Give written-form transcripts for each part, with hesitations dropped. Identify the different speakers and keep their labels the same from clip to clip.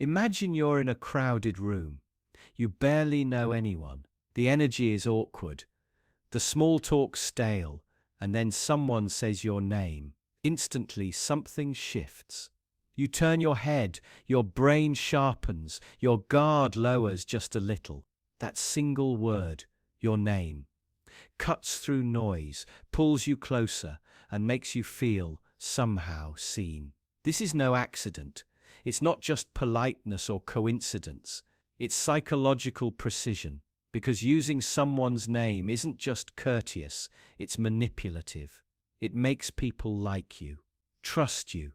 Speaker 1: Imagine you're in a crowded room. You barely know anyone. The energy is awkward. The small talk's stale, and then someone says your name. Instantly, something shifts. You turn your head, your brain sharpens, your guard lowers just a little. That single word, your name, cuts through noise, pulls you closer, and makes you feel, somehow, seen. This is no accident. It's not just politeness or coincidence. It's psychological precision. Because using someone's name isn't just courteous, it's manipulative. It makes people like you, trust you,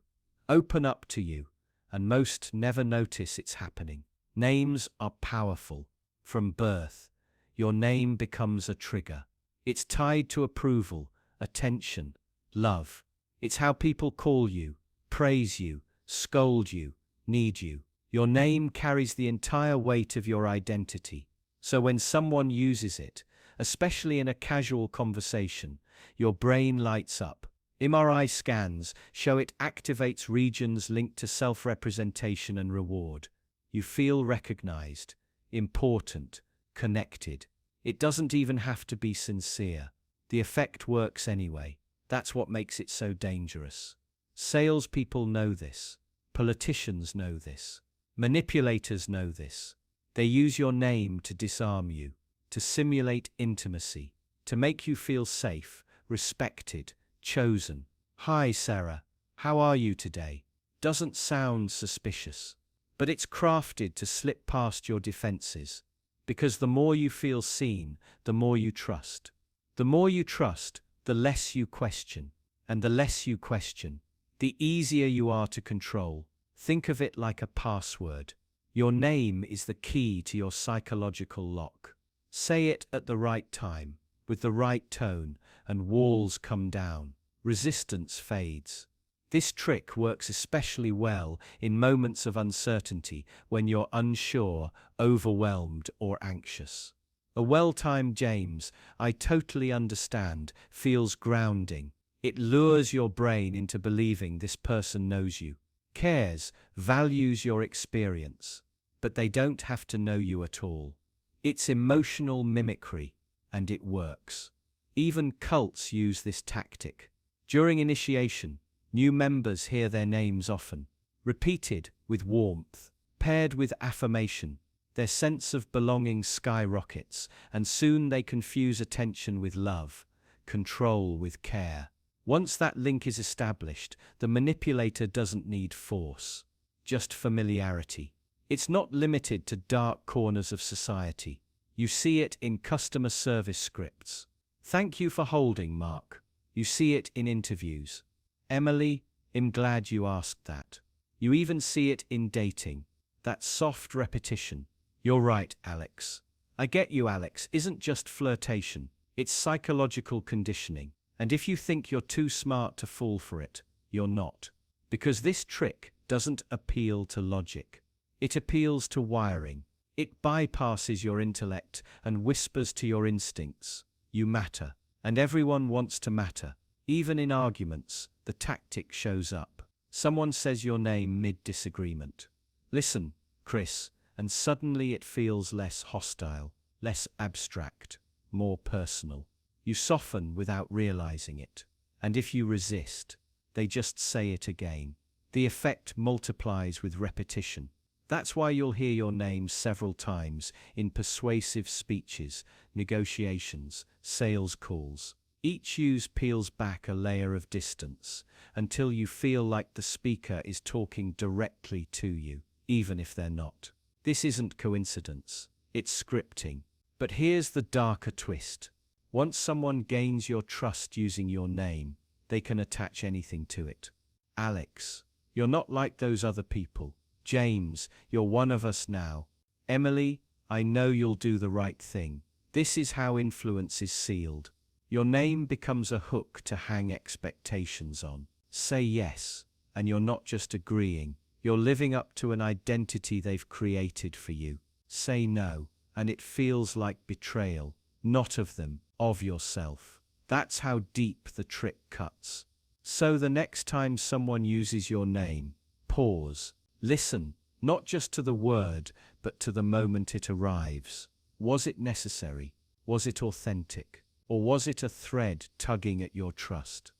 Speaker 1: open up to you, and most never notice it's happening. Names are powerful. From birth, your name becomes a trigger. It's tied to approval, attention, love. It's how people call you, praise you, scold you, need you. Your name carries the entire weight of your identity. So when someone uses it, especially in a casual conversation, your brain lights up. MRI scans show it activates regions linked to self-representation and reward. You feel recognized, important, connected. It doesn't even have to be sincere. The effect works anyway. That's what makes it so dangerous. Salespeople know this. Politicians know this. Manipulators know this. They use your name to disarm you, to simulate intimacy, to make you feel safe, respected, chosen. Hi, Sarah. How are you today? Doesn't sound suspicious, but it's crafted to slip past your defenses. Because the more you feel seen, the more you trust. The more you trust, the less you question. And the less you question, the easier you are to control. Think of it like a password. Your name is the key to your psychological lock. Say it at the right time, with the right tone, and walls come down. Resistance fades. This trick works especially well in moments of uncertainty when you're unsure, overwhelmed, or anxious. A well-timed James, I totally understand, feels grounding. It lures your brain into believing this person knows you, cares, values your experience. But they don't have to know you at all. It's emotional mimicry, and it works. Even cults use this tactic. During initiation, new members hear their names often, repeated with warmth, paired with affirmation. Their sense of belonging skyrockets, and soon they confuse attention with love, control with care. Once that link is established, the manipulator doesn't need force, just familiarity. It's not limited to dark corners of society. You see it in customer service scripts. Thank you for holding, Mark. You see it in interviews. Emily, I'm glad you asked that. You even see it in dating. That soft repetition. You're right, Alex. I get you, Alex. Isn't just flirtation. It's psychological conditioning. And if you think you're too smart to fall for it, you're not. Because this trick doesn't appeal to logic. It appeals to wiring. It bypasses your intellect and whispers to your instincts. You matter. And everyone wants to matter. Even in arguments, the tactic shows up. Someone says your name mid-disagreement. Listen, Chris, and suddenly it feels less hostile, less abstract, more personal. You soften without realizing it. And if you resist, they just say it again. The effect multiplies with repetition. That's why you'll hear your name several times in persuasive speeches, negotiations, sales calls. Each use peels back a layer of distance until you feel like the speaker is talking directly to you, even if they're not. This isn't coincidence, it's scripting. But here's the darker twist. Once someone gains your trust using your name, they can attach anything to it. Alex, you're not like those other people. James, you're one of us now. Emily, I know you'll do the right thing. This is how influence is sealed. Your name becomes a hook to hang expectations on. Say yes, and you're not just agreeing. You're living up to an identity they've created for you. Say no, and it feels like betrayal, not of them, of yourself. That's how deep the trick cuts. So the next time someone uses your name, pause. Listen, not just to the word, but to the moment it arrives. Was it necessary? Was it authentic? Or was it a thread tugging at your trust?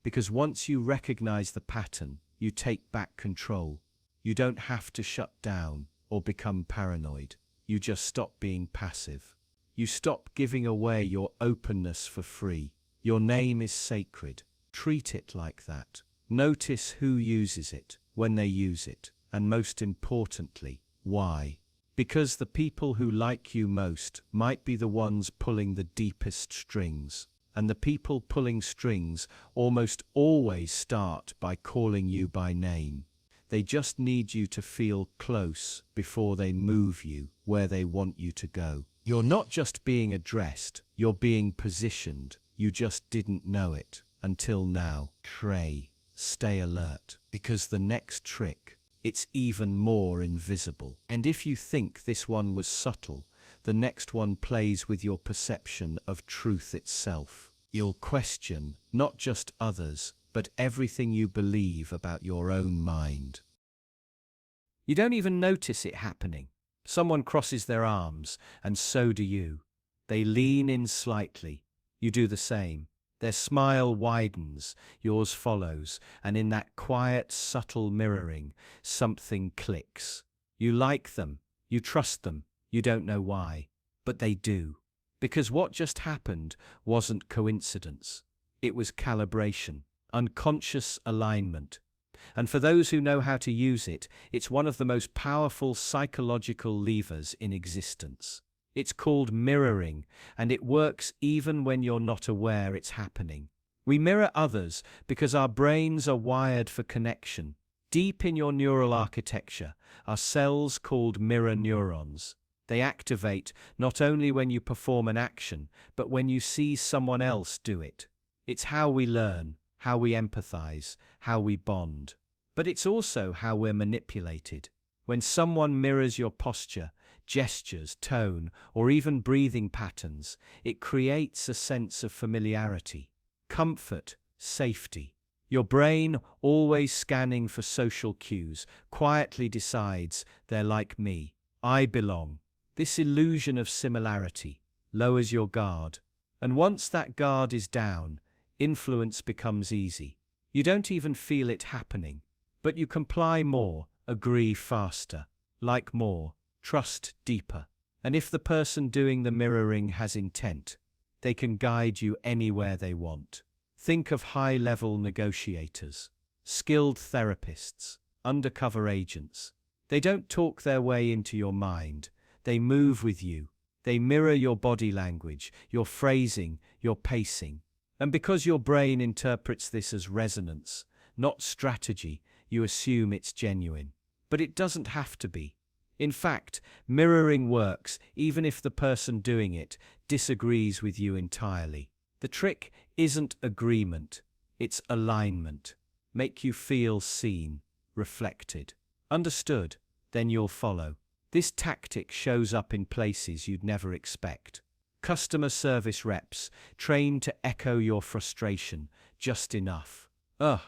Speaker 1: Because once you recognize the pattern, you take back control. You don't have to shut down or become paranoid. You just stop being passive. You stop giving away your openness for free. Your name is sacred. Treat it like that. Notice who uses it, when they use it, and most importantly, why. Because the people who like you most might be the ones pulling the deepest strings, and the people pulling strings almost always start by calling you by name. They just need you to feel close before they move you where they want you to go. You're not just being addressed, you're being positioned. You just didn't know it until now. Stay alert, because the next trick, it's even more invisible. And if you think this one was subtle, the next one plays with your perception of truth itself. You'll question not just others, but everything you believe about your own mind. You don't even notice it happening. Someone crosses their arms, and so do you. They lean in slightly. You do the same. Their smile widens, yours follows, and in that quiet, subtle mirroring, something clicks. You like them, you trust them, you don't know why, but they do. Because what just happened wasn't coincidence. It was calibration, unconscious alignment. And for those who know how to use it, it's one of the most powerful psychological levers in existence. It's called mirroring, and it works even when you're not aware it's happening. We mirror others because our brains are wired for connection. Deep in your neural architecture are cells called mirror neurons. They activate not only when you perform an action, but when you see someone else do it. It's how we learn, how we empathize, how we bond. But it's also how we're manipulated. When someone mirrors your posture, gestures, tone, or even breathing patterns, it creates a sense of familiarity, comfort, safety. Your brain, always scanning for social cues, quietly decides, they're like me, I belong. This illusion of similarity lowers your guard, and once that guard is down, influence becomes easy. You don't even feel it happening, but you comply more, agree faster, like more, trust deeper. And if the person doing the mirroring has intent, they can guide you anywhere they want. Think of high-level negotiators, skilled therapists, undercover agents. They don't talk their way into your mind. They move with you. They mirror your body language, your phrasing, your pacing. And because your brain interprets this as resonance, not strategy, you assume it's genuine. But it doesn't have to be. In fact, mirroring works even if the person doing it disagrees with you entirely. The trick isn't agreement, it's alignment. Make you feel seen, reflected, understood, then you'll follow. This tactic shows up in places you'd never expect. Customer service reps, trained to echo your frustration just enough. Ugh,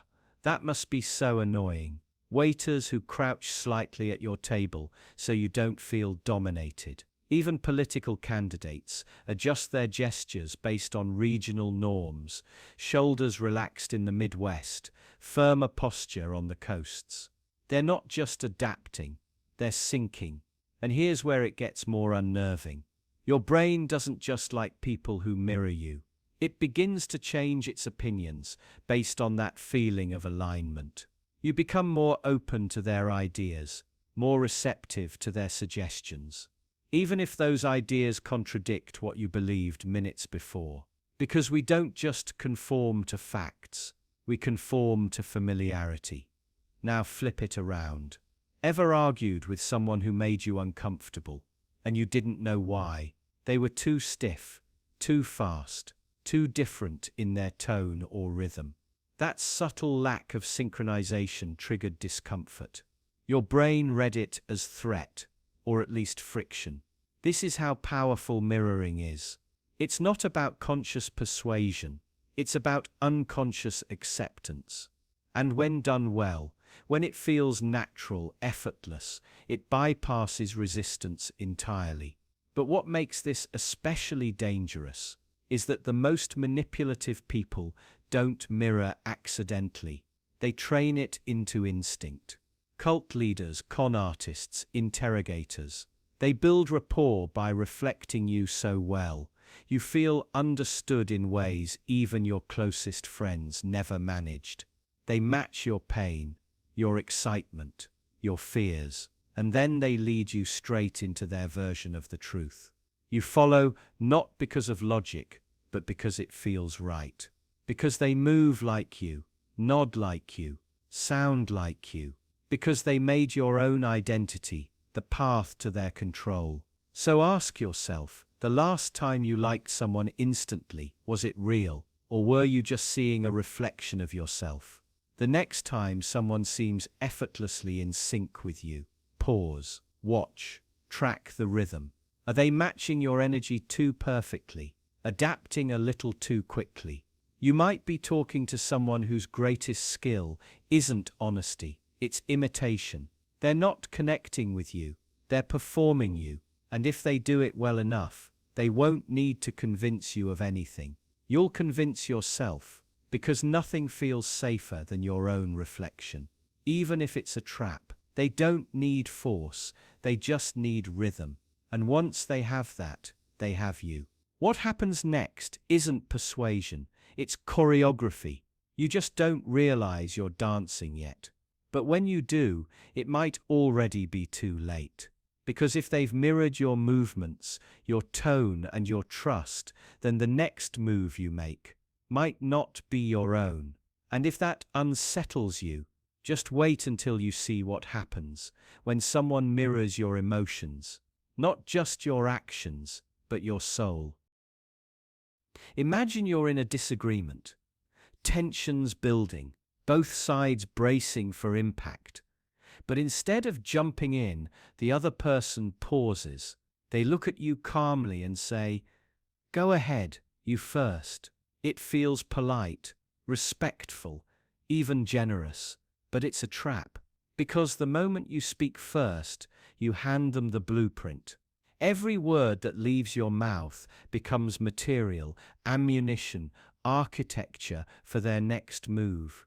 Speaker 1: that must be so annoying. Waiters who crouch slightly at your table so you don't feel dominated. Even political candidates adjust their gestures based on regional norms, shoulders relaxed in the Midwest, firmer posture on the coasts. They're not just adapting, they're sinking. And here's where it gets more unnerving. Your brain doesn't just like people who mirror you. It begins to change its opinions based on that feeling of alignment. You become more open to their ideas, more receptive to their suggestions, even if those ideas contradict what you believed minutes before. Because we don't just conform to facts, we conform to familiarity. Now flip it around. Ever argued with someone who made you uncomfortable, and you didn't know why? They were too stiff, too fast, too different in their tone or rhythm. That subtle lack of synchronization triggered discomfort. Your brain read it as threat, or at least friction. This is how powerful mirroring is. It's not about conscious persuasion, it's about unconscious acceptance. And when done well, When it feels natural, effortless, it bypasses resistance entirely. But what makes this especially dangerous is that the most manipulative people don't mirror accidentally. They train it into instinct. Cult leaders, con artists, interrogators. They build rapport by reflecting you so well. You feel understood in ways even your closest friends never managed. They match your pain, your excitement, your fears, and then they lead you straight into their version of the truth. You follow not because of logic, but because it feels right. Because they move like you, nod like you, sound like you. Because they made your own identity the path to their control. So ask yourself, the last time you liked someone instantly, was it real, or were you just seeing a reflection of yourself? The next time someone seems effortlessly in sync with you, pause, watch, track the rhythm. Are they matching your energy too perfectly, adapting a little too quickly? You might be talking to someone whose greatest skill isn't honesty, it's imitation. They're not connecting with you, they're performing you, and if they do it well enough, they won't need to convince you of anything. You'll convince yourself, because nothing feels safer than your own reflection. Even if it's a trap, they don't need force, they just need rhythm. And once they have that, they have you. What happens next isn't persuasion, it's choreography. You just don't realize you're dancing yet. But when you do, it might already be too late. Because if they've mirrored your movements, your tone, and your trust, then the next move you make might not be your own. And if that unsettles you, just wait until you see what happens when someone mirrors your emotions, not just your actions, but your soul. Imagine you're in a disagreement, tensions building, both sides bracing for impact. But instead of jumping in, the other person pauses. They look at you calmly and say, "Go ahead, you first." It feels polite, respectful, even generous. But it's a trap. Because the moment you speak first, you hand them the blueprint. Every word that leaves your mouth becomes material, ammunition, architecture for their next move.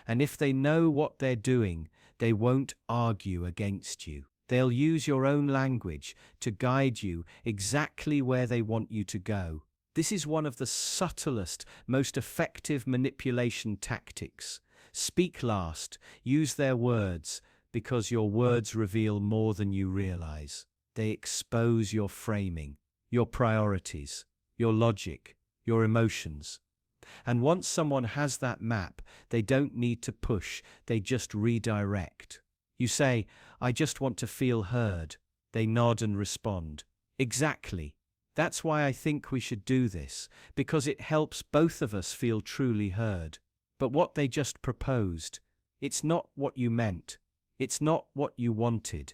Speaker 1: And if they know what they're doing, they won't argue against you. They'll use your own language to guide you exactly where they want you to go. This is one of the subtlest, most effective manipulation tactics. Speak last, use their words, because your words reveal more than you realize. They expose your framing, your priorities, your logic, your emotions. And once someone has that map, they don't need to push, they just redirect. You say, "I just want to feel heard." They nod and respond, "Exactly. That's why I think we should do this, because it helps both of us feel truly heard." But what they just proposed, it's not what you meant. It's not what you wanted.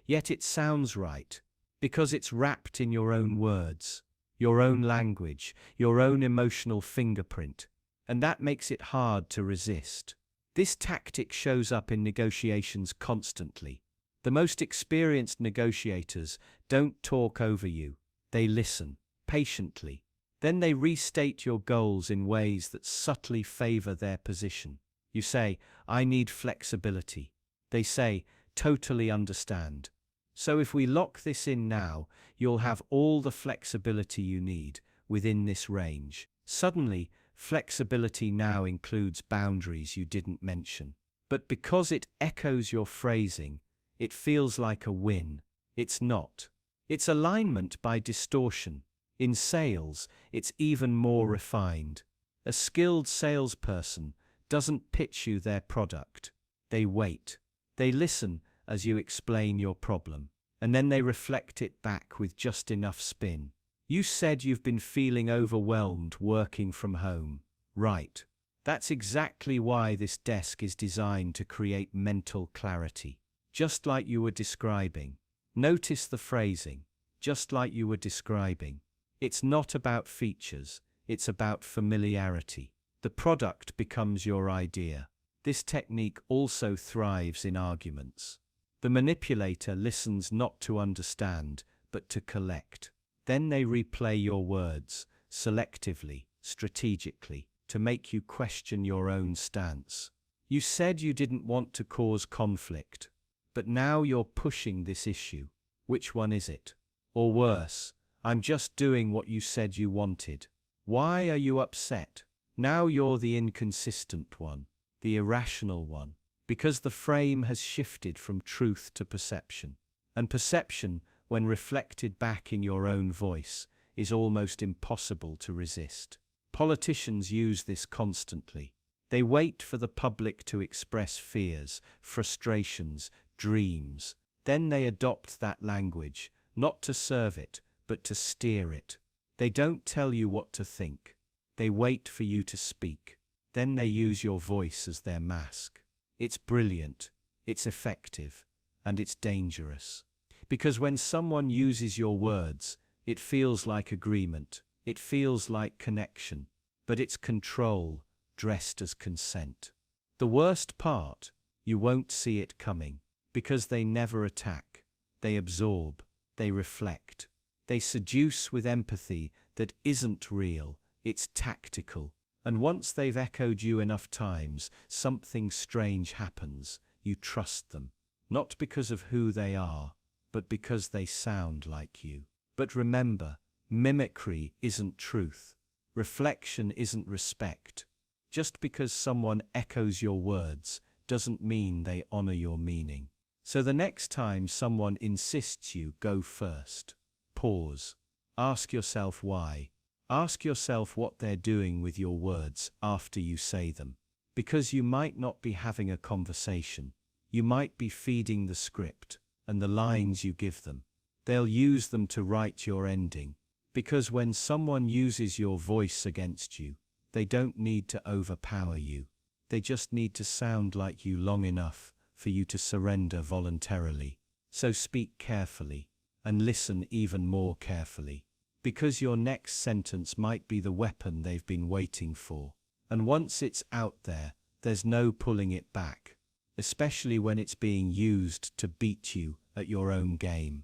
Speaker 1: Yet it sounds right, because it's wrapped in your own words, your own language, your own emotional fingerprint, and that makes it hard to resist. This tactic shows up in negotiations constantly. The most experienced negotiators don't talk over you, they listen, patiently. Then they restate your goals in ways that subtly favor their position. You say, "I need flexibility." They say, "Totally understand. So if we lock this in now, you'll have all the flexibility you need within this range." Suddenly, flexibility now includes boundaries you didn't mention. But because it echoes your phrasing, it feels like a win. It's not. It's alignment by distortion. In sales, it's even more refined. A skilled salesperson doesn't pitch you their product. They wait. They listen as you explain your problem, and then they reflect it back with just enough spin. "You said you've been feeling overwhelmed working from home." Right. That's exactly why this desk is designed to create mental clarity. Just like you were describing. Notice the phrasing. Just like you were describing. It's not about features, it's about familiarity. The product becomes your idea. This technique also thrives in arguments. The manipulator listens not to understand, but to collect. Then they replay your words, selectively, strategically, to make you question your own stance. You said you didn't want to cause conflict, but now you're pushing this issue. Which one is it? Or worse, I'm just doing what you said you wanted. Why are you upset? Now you're the inconsistent one, the irrational one, because the frame has shifted from truth to perception. And perception, when reflected back in your own voice, is almost impossible to resist. Politicians use this constantly. They wait for the public to express fears, frustrations, dreams. Then they adopt that language, not to serve it, but to steer it. They don't tell you what to think. They wait for you to speak. Then they use your voice as their mask. It's brilliant, it's effective, and it's dangerous. Because when someone uses your words, it feels like agreement, it feels like connection, but it's control dressed as consent. The worst part, you won't see it coming, because they never attack, they absorb, they reflect. They seduce with empathy that isn't real, it's tactical. And once they've echoed you enough times, something strange happens. You trust them, not because of who they are, but because they sound like you. But remember, mimicry isn't truth. Reflection isn't respect. Just because someone echoes your words doesn't mean they honor your meaning. So the next time someone insists you go first, pause. Ask yourself why. Ask yourself what they're doing with your words after you say them. Because you might not be having a conversation. You might be feeding the script and the lines you give them. They'll use them to write your ending. Because when someone uses your voice against you, they don't need to overpower you. They just need to sound like you long enough for you to surrender voluntarily. So speak carefully, and listen even more carefully, because your next sentence might be the weapon they've been waiting for. And once it's out there, there's no pulling it back, especially when it's being used to beat you at your own game.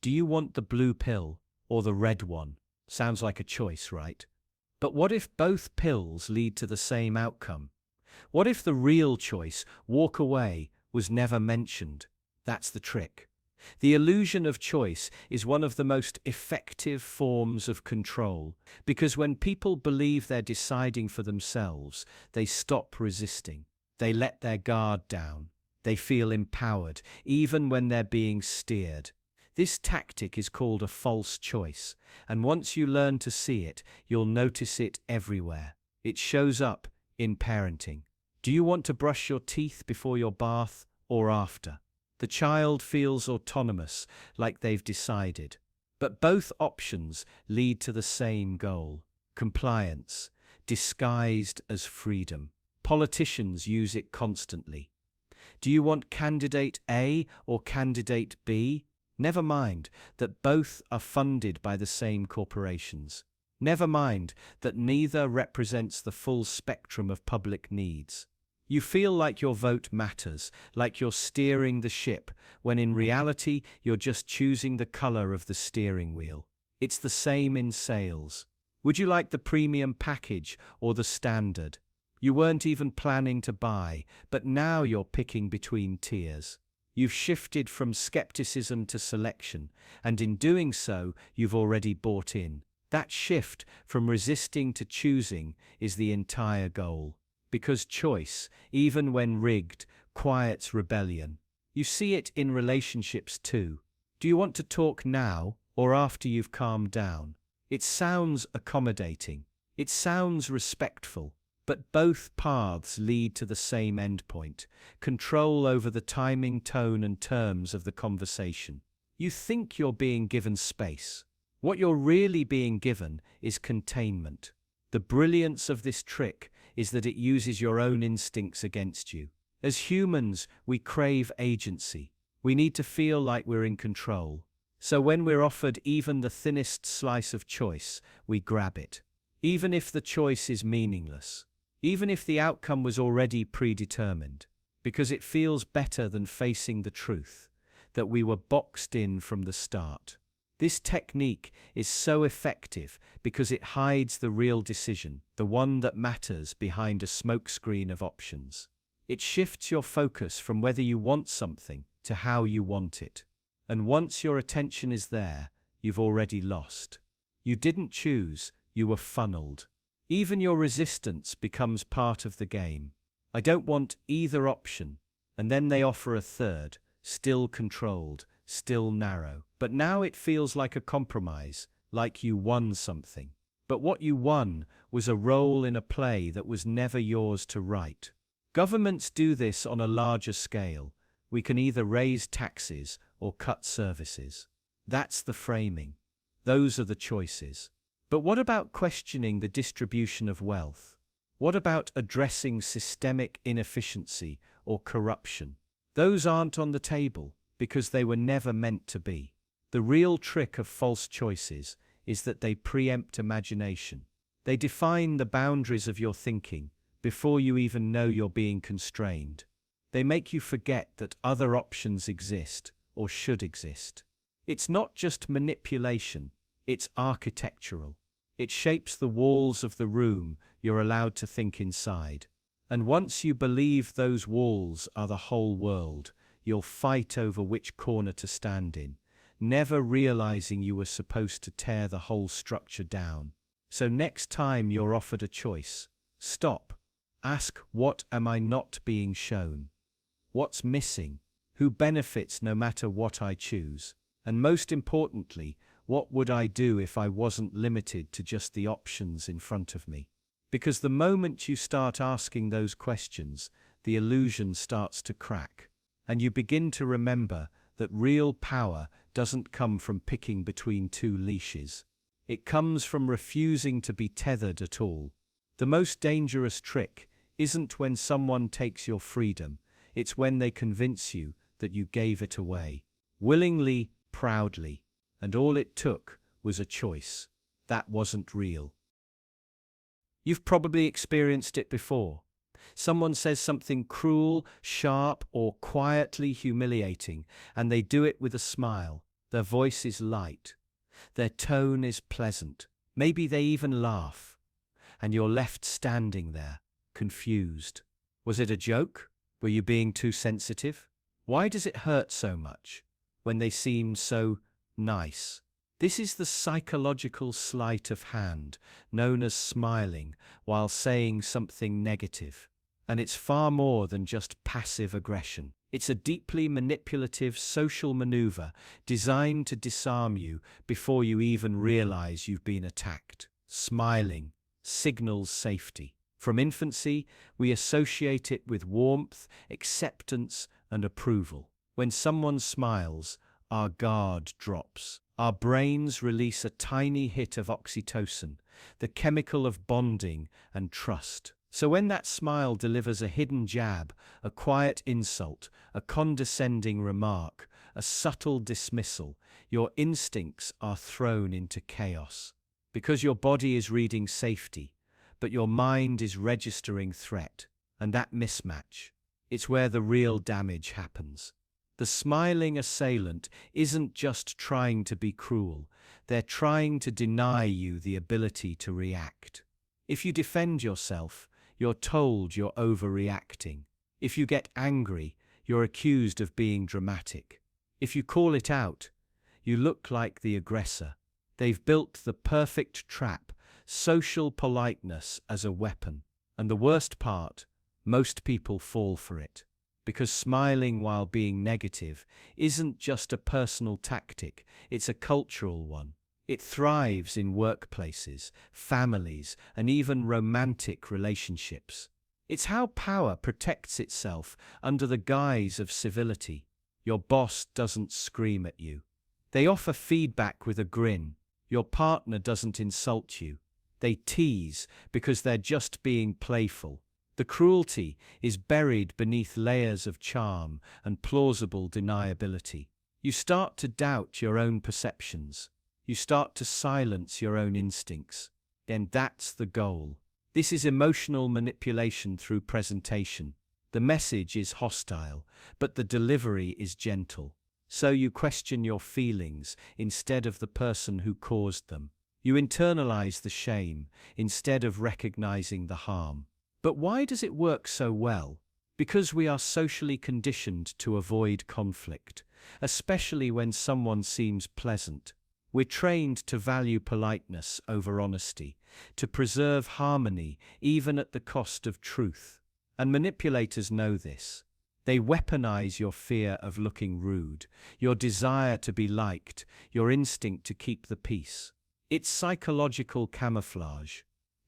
Speaker 1: Do you want the blue pill or the red one? Sounds like a choice, right? But what if both pills lead to the same outcome? What if the real choice, walk away, was never mentioned? That's the trick. The illusion of choice is one of the most effective forms of control, because when people believe they're deciding for themselves, they stop resisting. They let their guard down. They feel empowered, even when they're being steered. This tactic is called a false choice, and once you learn to see it, you'll notice it everywhere. It shows up in parenting. Do you want to brush your teeth before your bath or after? The child feels autonomous, like they've decided. But both options lead to the same goal: compliance, disguised as freedom. Politicians use it constantly. Do you want candidate A or candidate B? Never mind that both are funded by the same corporations. Never mind that neither represents the full spectrum of public needs. You feel like your vote matters, like you're steering the ship, when in reality you're just choosing the color of the steering wheel. It's the same in sales. Would you like the premium package or the standard? You weren't even planning to buy, but now you're picking between tiers. You've shifted from skepticism to selection, and in doing so, you've already bought in. That shift from resisting to choosing is the entire goal. Because choice, even when rigged, quiets rebellion. You see it in relationships too. Do you want to talk now or after you've calmed down? It sounds accommodating. It sounds respectful. But both paths lead to the same endpoint: control over the timing, tone, and terms of the conversation. You think you're being given space. What you're really being given is containment. The brilliance of this trick is that it uses your own instincts against you. As humans, we crave agency. We need to feel like we're in control. So when we're offered even the thinnest slice of choice, we grab it, even if the choice is meaningless. even if the outcome was already predetermined, because it feels better than facing the truth that we were boxed in from the start. This technique is so effective because it hides the real decision, the one that matters, behind a smokescreen of options. It shifts your focus from whether you want something to how you want it. And once your attention is there, you've already lost. You didn't choose, you were funneled. Even your resistance becomes part of the game. I don't want either option, and then they offer a third, still controlled, still narrow. But now it feels like a compromise, like you won something. But what you won was a role in a play that was never yours to write. Governments do this on a larger scale. We can either raise taxes or cut services. That's the framing. Those are the choices. But what about questioning the distribution of wealth? What about addressing systemic inefficiency or corruption? Those aren't on the table because they were never meant to be. The real trick of false choices is that they preempt imagination. They define the boundaries of your thinking before you even know you're being constrained. They make you forget that other options exist or should exist. It's not just manipulation, it's architectural. It shapes the walls of the room you're allowed to think inside. And once you believe those walls are the whole world, you'll fight over which corner to stand in, never realizing you were supposed to tear the whole structure down. So next time you're offered a choice, stop. Ask, what am I not being shown? What's missing? Who benefits no matter what I choose? And most importantly, what would I do if I wasn't limited to just the options in front of me? Because the moment you start asking those questions, the illusion starts to crack, and you begin to remember that real power doesn't come from picking between two leashes. It comes from refusing to be tethered at all. The most dangerous trick isn't when someone takes your freedom, it's when they convince you that you gave it away. Willingly, proudly. And all it took was a choice. That wasn't real. You've probably experienced it before. Someone says something cruel, sharp, or quietly humiliating, and they do it with a smile. Their voice is light. Their tone is pleasant. Maybe they even laugh. And you're left standing there, confused. Was it a joke? Were you being too sensitive? Why does it hurt so much when they seem so nice? This is the psychological sleight of hand, known as smiling while saying something negative. And it's far more than just passive aggression. It's a deeply manipulative social maneuver designed to disarm you before you even realize you've been attacked. Smiling signals safety. From infancy, we associate it with warmth, acceptance, and approval. When someone smiles, our guard drops. Our brains release a tiny hit of oxytocin, the chemical of bonding and trust. So when that smile delivers a hidden jab, a quiet insult, a condescending remark, a subtle dismissal, your instincts are thrown into chaos. Because your body is reading safety, but your mind is registering threat. And that mismatch, it's where the real damage happens. The smiling assailant isn't just trying to be cruel, they're trying to deny you the ability to react. If you defend yourself, you're told you're overreacting. If you get angry, you're accused of being dramatic. If you call it out, you look like the aggressor. They've built the perfect trap, social politeness as a weapon. And the worst part, most people fall for it. Because smiling while being negative isn't just a personal tactic, it's a cultural one. It thrives in workplaces, families, and even romantic relationships. It's how power protects itself under the guise of civility. Your boss doesn't scream at you. They offer feedback with a grin. Your partner doesn't insult you. They tease because they're just being playful. The cruelty is buried beneath layers of charm and plausible deniability. You start to doubt your own perceptions. You start to silence your own instincts. Then that's the goal. This is emotional manipulation through presentation. The message is hostile, but the delivery is gentle. So you question your feelings instead of the person who caused them. You internalize the shame instead of recognizing the harm. But why does it work so well? Because we are socially conditioned to avoid conflict, especially when someone seems pleasant. We're trained to value politeness over honesty, to preserve harmony even at the cost of truth. And manipulators know this. They weaponize your fear of looking rude, your desire to be liked, your instinct to keep the peace. It's psychological camouflage.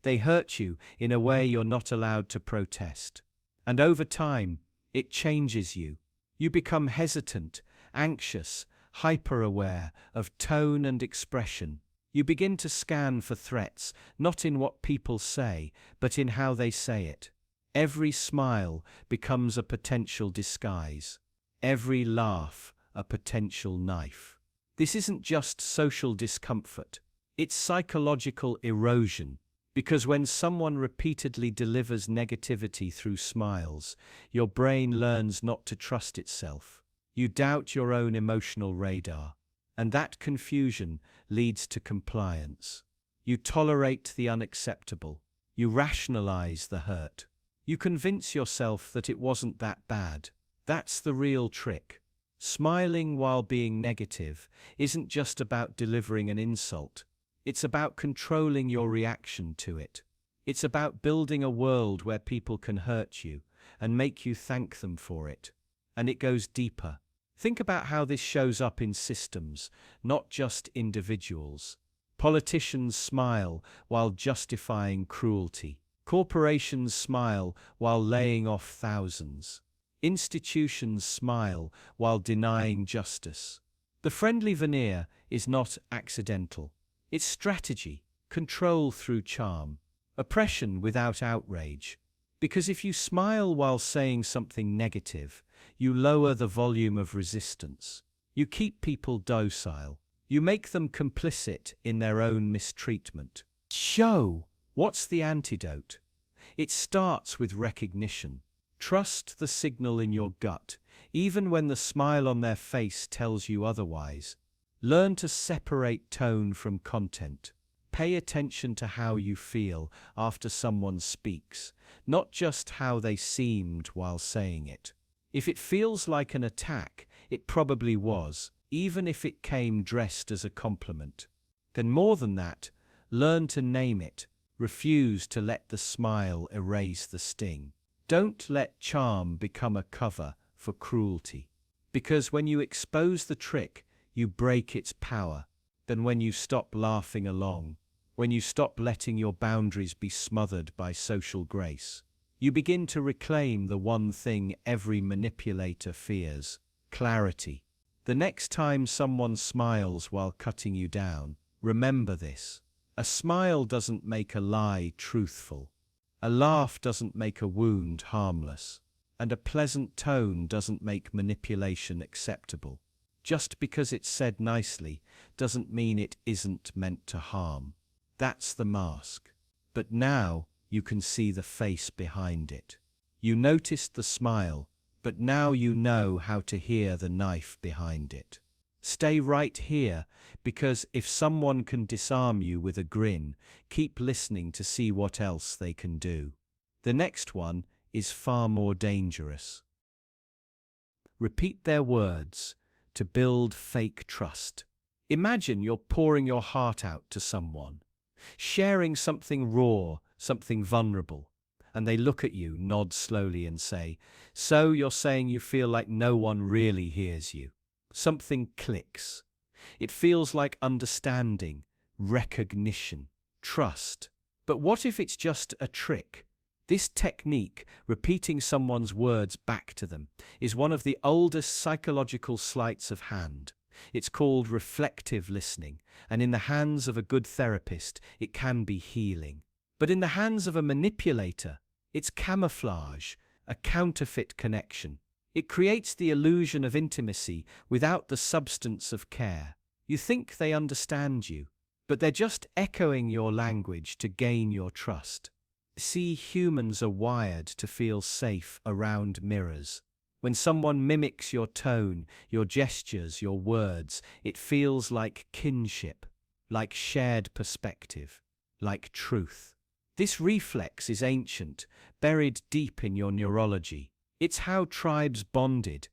Speaker 1: They hurt you in a way you're not allowed to protest. And over time, it changes you. You become hesitant, anxious, hyper-aware of tone and expression. You begin to scan for threats, not in what people say, but in how they say it. Every smile becomes a potential disguise. Every laugh a potential knife. This isn't just social discomfort. It's psychological erosion. Because when someone repeatedly delivers negativity through smiles, your brain learns not to trust itself. You doubt your own emotional radar, and that confusion leads to compliance. You tolerate the unacceptable. You rationalize the hurt. You convince yourself that it wasn't that bad. That's the real trick. Smiling while being negative isn't just about delivering an insult. It's about controlling your reaction to it. It's about building a world where people can hurt you and make you thank them for it. And it goes deeper. Think about how this shows up in systems, not just individuals. Politicians smile while justifying cruelty. Corporations smile while laying off thousands. Institutions smile while denying justice. The friendly veneer is not accidental. It's strategy, control through charm, oppression without outrage. Because if you smile while saying something negative, you lower the volume of resistance. You keep people docile. You make them complicit in their own mistreatment. So, what's the antidote? It starts with recognition. Trust the signal in your gut, even when the smile on their face tells you otherwise. Learn to separate tone from content. Pay attention to how you feel after someone speaks, not just how they seemed while saying it. If it feels like an attack, it probably was, even if it came dressed as a compliment. Then more than that, learn to name it. Refuse to let the smile erase the sting. Don't let charm become a cover for cruelty. Because when you expose the trick, you break its power. Then when you stop laughing along, when you stop letting your boundaries be smothered by social grace, you begin to reclaim the one thing every manipulator fears: clarity. The next time someone smiles while cutting you down, remember this. A smile doesn't make a lie truthful. A laugh doesn't make a wound harmless. And a pleasant tone doesn't make manipulation acceptable. Just because it's said nicely doesn't mean it isn't meant to harm. That's the mask. But now you can see the face behind it. You noticed the smile, but now you know how to hear the knife behind it. Stay right here, because if someone can disarm you with a grin, keep listening to see what else they can do. The next one is far more dangerous. Repeat their words to build fake trust. Imagine you're pouring your heart out to someone, sharing something raw, something vulnerable, and they look at you, nod slowly and say, "So you're saying you feel like no one really hears you." Something clicks. It feels like understanding, recognition, trust. But what if it's just a trick? This technique, repeating someone's words back to them, is one of the oldest psychological sleights of hand. It's called reflective listening, and in the hands of a good therapist, it can be healing. But in the hands of a manipulator, it's camouflage, a counterfeit connection. It creates the illusion of intimacy without the substance of care. You think they understand you, but they're just echoing your language to gain your trust. See, humans are wired to feel safe around mirrors. When someone mimics your tone, your gestures, your words, it feels like kinship, like shared perspective, like truth. This reflex is ancient, buried deep in your neurology. It's how tribes bonded.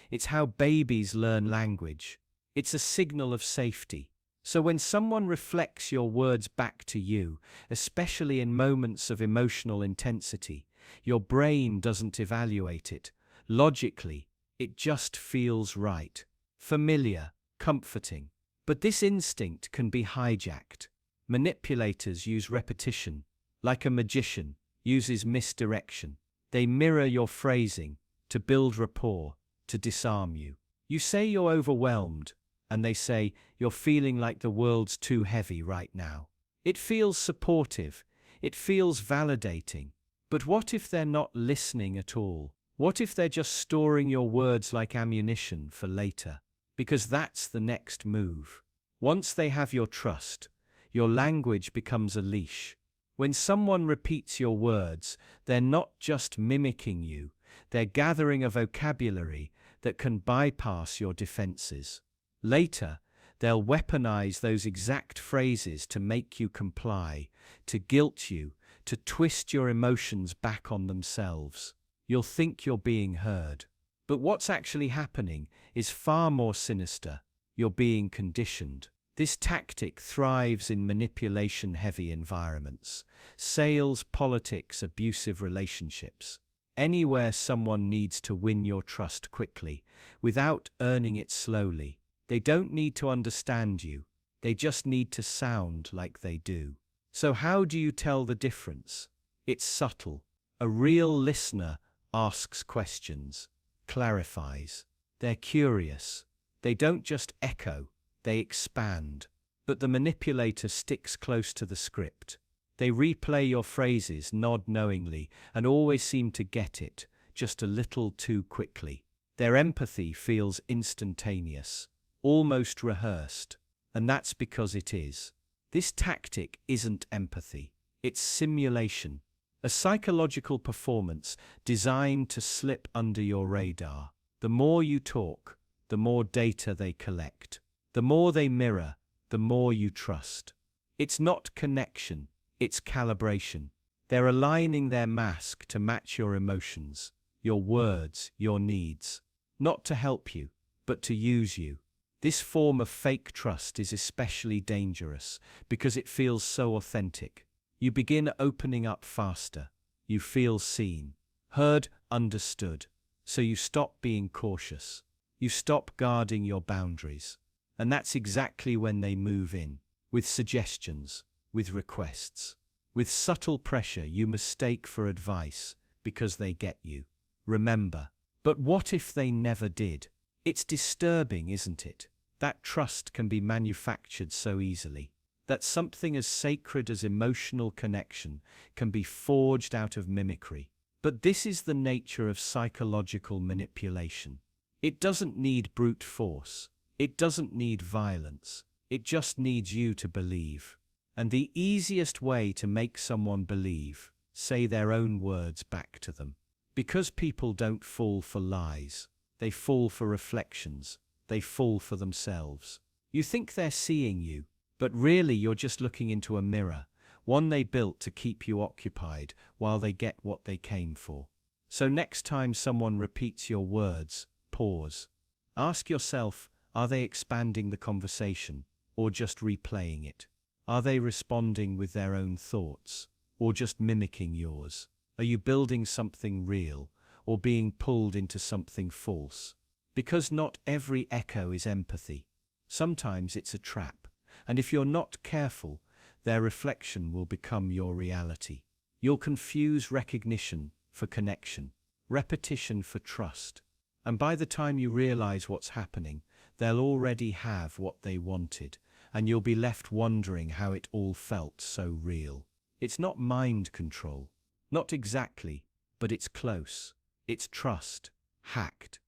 Speaker 1: It's how babies learn language. It's a signal of safety. So when someone reflects your words back to you, especially in moments of emotional intensity, your brain doesn't evaluate it. Logically, it just feels right, familiar, comforting. But this instinct can be hijacked. Manipulators use repetition, like a magician uses misdirection. They mirror your phrasing to build rapport, to disarm you. You say you're overwhelmed, and they say you're feeling like the world's too heavy right now. It feels supportive, it feels validating. But what if they're not listening at all? What if they're just storing your words like ammunition for later? Because that's the next move. Once they have your trust, your language becomes a leash. When someone repeats your words, they're not just mimicking you, they're gathering a vocabulary that can bypass your defenses. Later, they'll weaponize those exact phrases to make you comply, to guilt you, to twist your emotions back on themselves. You'll think you're being heard. But what's actually happening is far more sinister. You're being conditioned. This tactic thrives in manipulation-heavy environments: sales, politics, abusive relationships. Anywhere someone needs to win your trust quickly, without earning it slowly. They don't need to understand you. They just need to sound like they do. So how do you tell the difference? It's subtle. A real listener asks questions, clarifies. They're curious. They don't just echo, they expand. But the manipulator sticks close to the script. They replay your phrases, nod knowingly, and always seem to get it, just a little too quickly. Their empathy feels instantaneous, almost rehearsed, and that's because it is. This tactic isn't empathy, it's simulation, a psychological performance designed to slip under your radar. The more you talk, the more data they collect. The more they mirror, the more you trust. It's not connection, it's calibration. They're aligning their mask to match your emotions, your words, your needs. Not to help you, but to use you. This form of fake trust is especially dangerous because it feels so authentic. You begin opening up faster. You feel seen, heard, understood. So you stop being cautious. You stop guarding your boundaries. And that's exactly when they move in, with suggestions, with requests, with subtle pressure you mistake for advice because they get you. Remember. But what if they never did? It's disturbing, isn't it? That trust can be manufactured so easily. That something as sacred as emotional connection can be forged out of mimicry. But this is the nature of psychological manipulation. It doesn't need brute force. It doesn't need violence. It just needs you to believe. And the easiest way to make someone believe, say their own words back to them. Because people don't fall for lies. They fall for reflections. They fall for themselves. You think they're seeing you, but really you're just looking into a mirror, one they built to keep you occupied while they get what they came for. So next time someone repeats your words, pause. Ask yourself, are they expanding the conversation, or just replaying it? Are they responding with their own thoughts, or just mimicking yours? Are you building something real, or being pulled into something false? Because not every echo is empathy. Sometimes it's a trap, and if you're not careful, their reflection will become your reality. You'll confuse recognition for connection, repetition for trust, and by the time you realize what's happening, they'll already have what they wanted, and you'll be left wondering how it all felt so real. It's not mind control. Not exactly, but it's close. It's trust, hacked.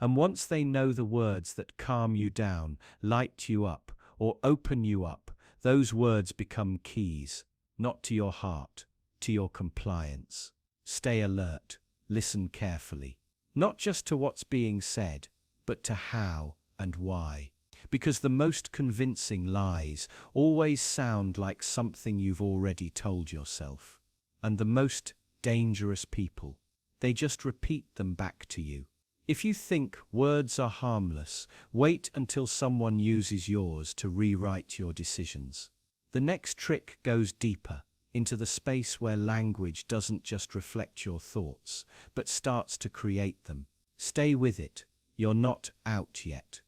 Speaker 1: And once they know the words that calm you down, light you up, or open you up, those words become keys, not to your heart, to your compliance. Stay alert, listen carefully. Not just to what's being said, but to how and why. Because the most convincing lies always sound like something you've already told yourself. And the most dangerous people, they just repeat them back to you. If you think words are harmless, wait until someone uses yours to rewrite your decisions. The next trick goes deeper, into the space where language doesn't just reflect your thoughts, but starts to create them. Stay with it. You're not out yet.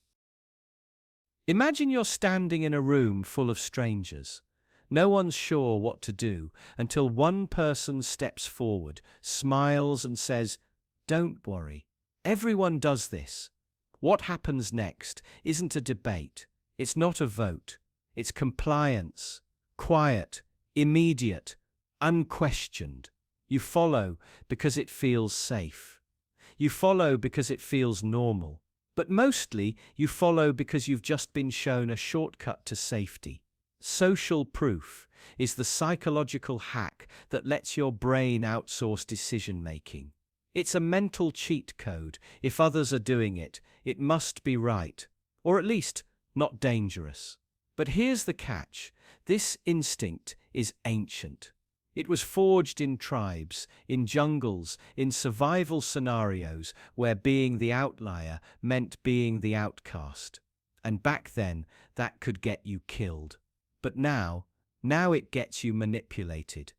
Speaker 1: Imagine you're standing in a room full of strangers. No one's sure what to do until one person steps forward, smiles and says, "Don't worry. Everyone does this." What happens next isn't a debate. It's not a vote. It's compliance. Quiet, immediate, unquestioned. You follow because it feels safe. You follow because it feels normal. But mostly, you follow because you've just been shown a shortcut to safety. Social proof is the psychological hack that lets your brain outsource decision-making. It's a mental cheat code. If others are doing it, it must be right, or at least not dangerous. But here's the catch. This instinct is ancient. It was forged in tribes, in jungles, in survival scenarios where being the outlier meant being the outcast. And back then, that could get you killed. But now it gets you manipulated.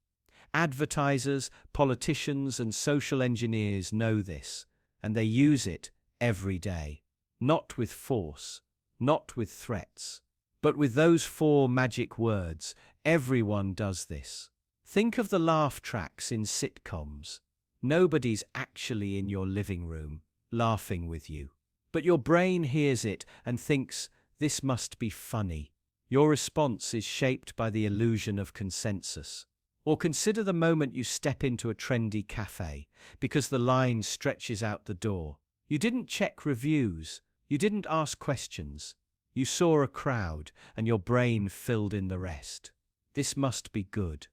Speaker 1: Advertisers, politicians, and social engineers know this, and they use it every day. Not with force, not with threats, but with those 4 magic words. Everyone does this. Think of the laugh tracks in sitcoms. Nobody's actually in your living room, laughing with you. But your brain hears it and thinks, "This must be funny." Your response is shaped by the illusion of consensus. Or consider the moment you step into a trendy cafe, because the line stretches out the door. You didn't check reviews. You didn't ask questions. You saw a crowd, and your brain filled in the rest. This must be good.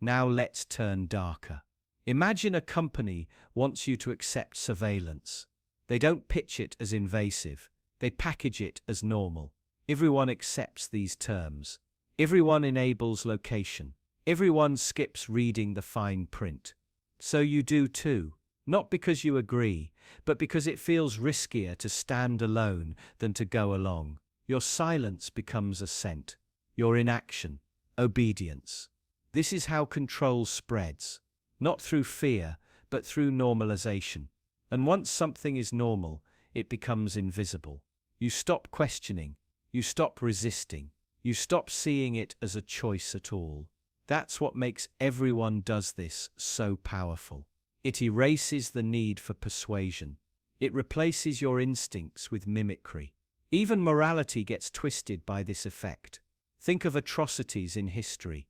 Speaker 1: Now let's turn darker. Imagine a company wants you to accept surveillance. They don't pitch it as invasive. They package it as normal. Everyone accepts these terms. Everyone enables location. Everyone skips reading the fine print. So you do too. Not because you agree, but because it feels riskier to stand alone than to go along. Your silence becomes assent. Your inaction, obedience. This is how control spreads, not through fear, but through normalization. And once something is normal, it becomes invisible. You stop questioning, you stop resisting, you stop seeing it as a choice at all. That's what makes "everyone does this" so powerful. It erases the need for persuasion. It replaces your instincts with mimicry. Even morality gets twisted by this effect. Think of atrocities in history.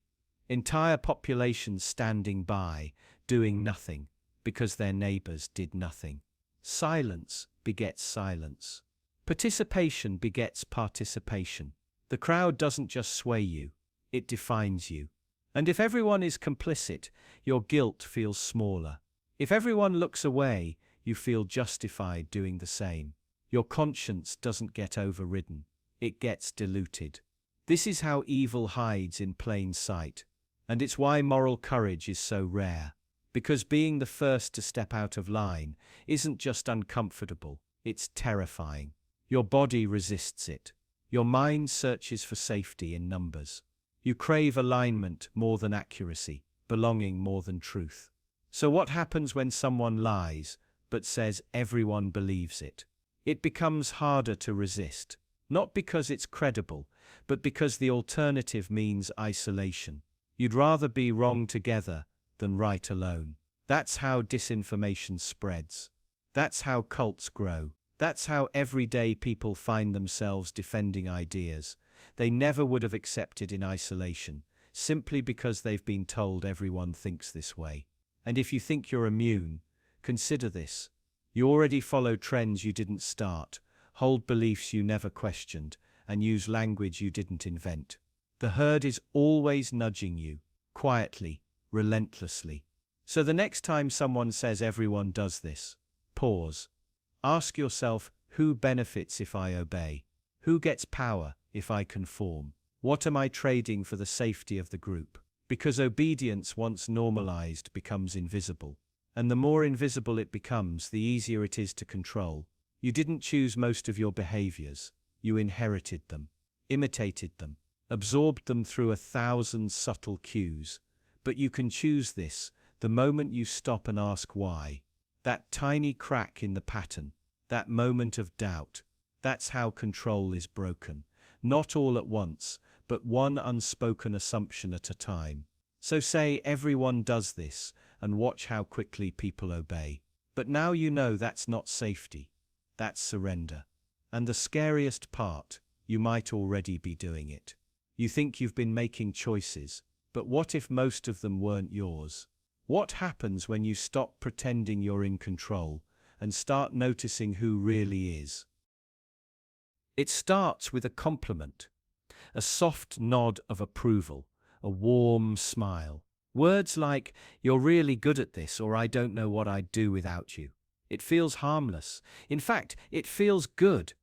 Speaker 1: Entire populations standing by, doing nothing, because their neighbors did nothing. Silence begets silence. Participation begets participation. The crowd doesn't just sway you, it defines you. And if everyone is complicit, your guilt feels smaller. If everyone looks away, you feel justified doing the same. Your conscience doesn't get overridden, it gets diluted. This is how evil hides in plain sight. And it's why moral courage is so rare. Because being the first to step out of line isn't just uncomfortable, it's terrifying. Your body resists it. Your mind searches for safety in numbers. You crave alignment more than accuracy, belonging more than truth. So what happens when someone lies, but says everyone believes it? It becomes harder to resist, not because it's credible, but because the alternative means isolation. You'd rather be wrong together than right alone. That's how disinformation spreads. That's how cults grow. That's how everyday people find themselves defending ideas they never would have accepted in isolation, simply because they've been told everyone thinks this way. And if you think you're immune, consider this. You already follow trends you didn't start, hold beliefs you never questioned, and use language you didn't invent. The herd is always nudging you, quietly, relentlessly. So the next time someone says everyone does this, pause. Ask yourself, who benefits if I obey? Who gets power if I conform? What am I trading for the safety of the group? Because obedience, once normalized, becomes invisible. And the more invisible it becomes, the easier it is to control. You didn't choose most of your behaviors. You inherited them, imitated them, absorbed them through 1,000 subtle cues. But you can choose this the moment you stop and ask why. That tiny crack in the pattern, that moment of doubt, that's how control is broken. Not all at once, but one unspoken assumption at a time. So say everyone does this, and watch how quickly people obey. But now you know that's not safety. That's surrender. And the scariest part, you might already be doing it. You think you've been making choices, but what if most of them weren't yours? What happens when you stop pretending you're in control and start noticing who really is? It starts with a compliment, a soft nod of approval, a warm smile. Words like, "You're really good at this," or "I don't know what I'd do without you." It feels harmless. In fact, it feels good.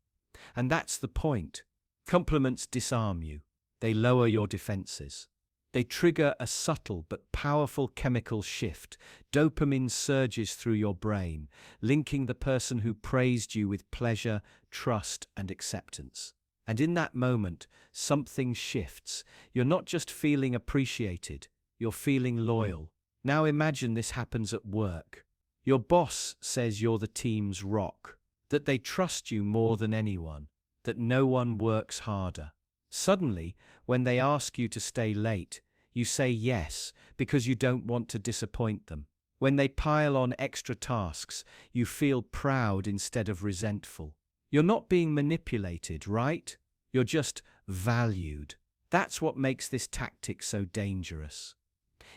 Speaker 1: And that's the point. Compliments disarm you. They lower your defenses. They trigger a subtle but powerful chemical shift. Dopamine surges through your brain, linking the person who praised you with pleasure, trust, and acceptance. And in that moment, something shifts. You're not just feeling appreciated, you're feeling loyal. Now imagine this happens at work. Your boss says you're the team's rock, that they trust you more than anyone, that no one works harder. Suddenly, when they ask you to stay late, you say yes because you don't want to disappoint them. When they pile on extra tasks, you feel proud instead of resentful. You're not being manipulated, right? You're just valued. That's what makes this tactic so dangerous.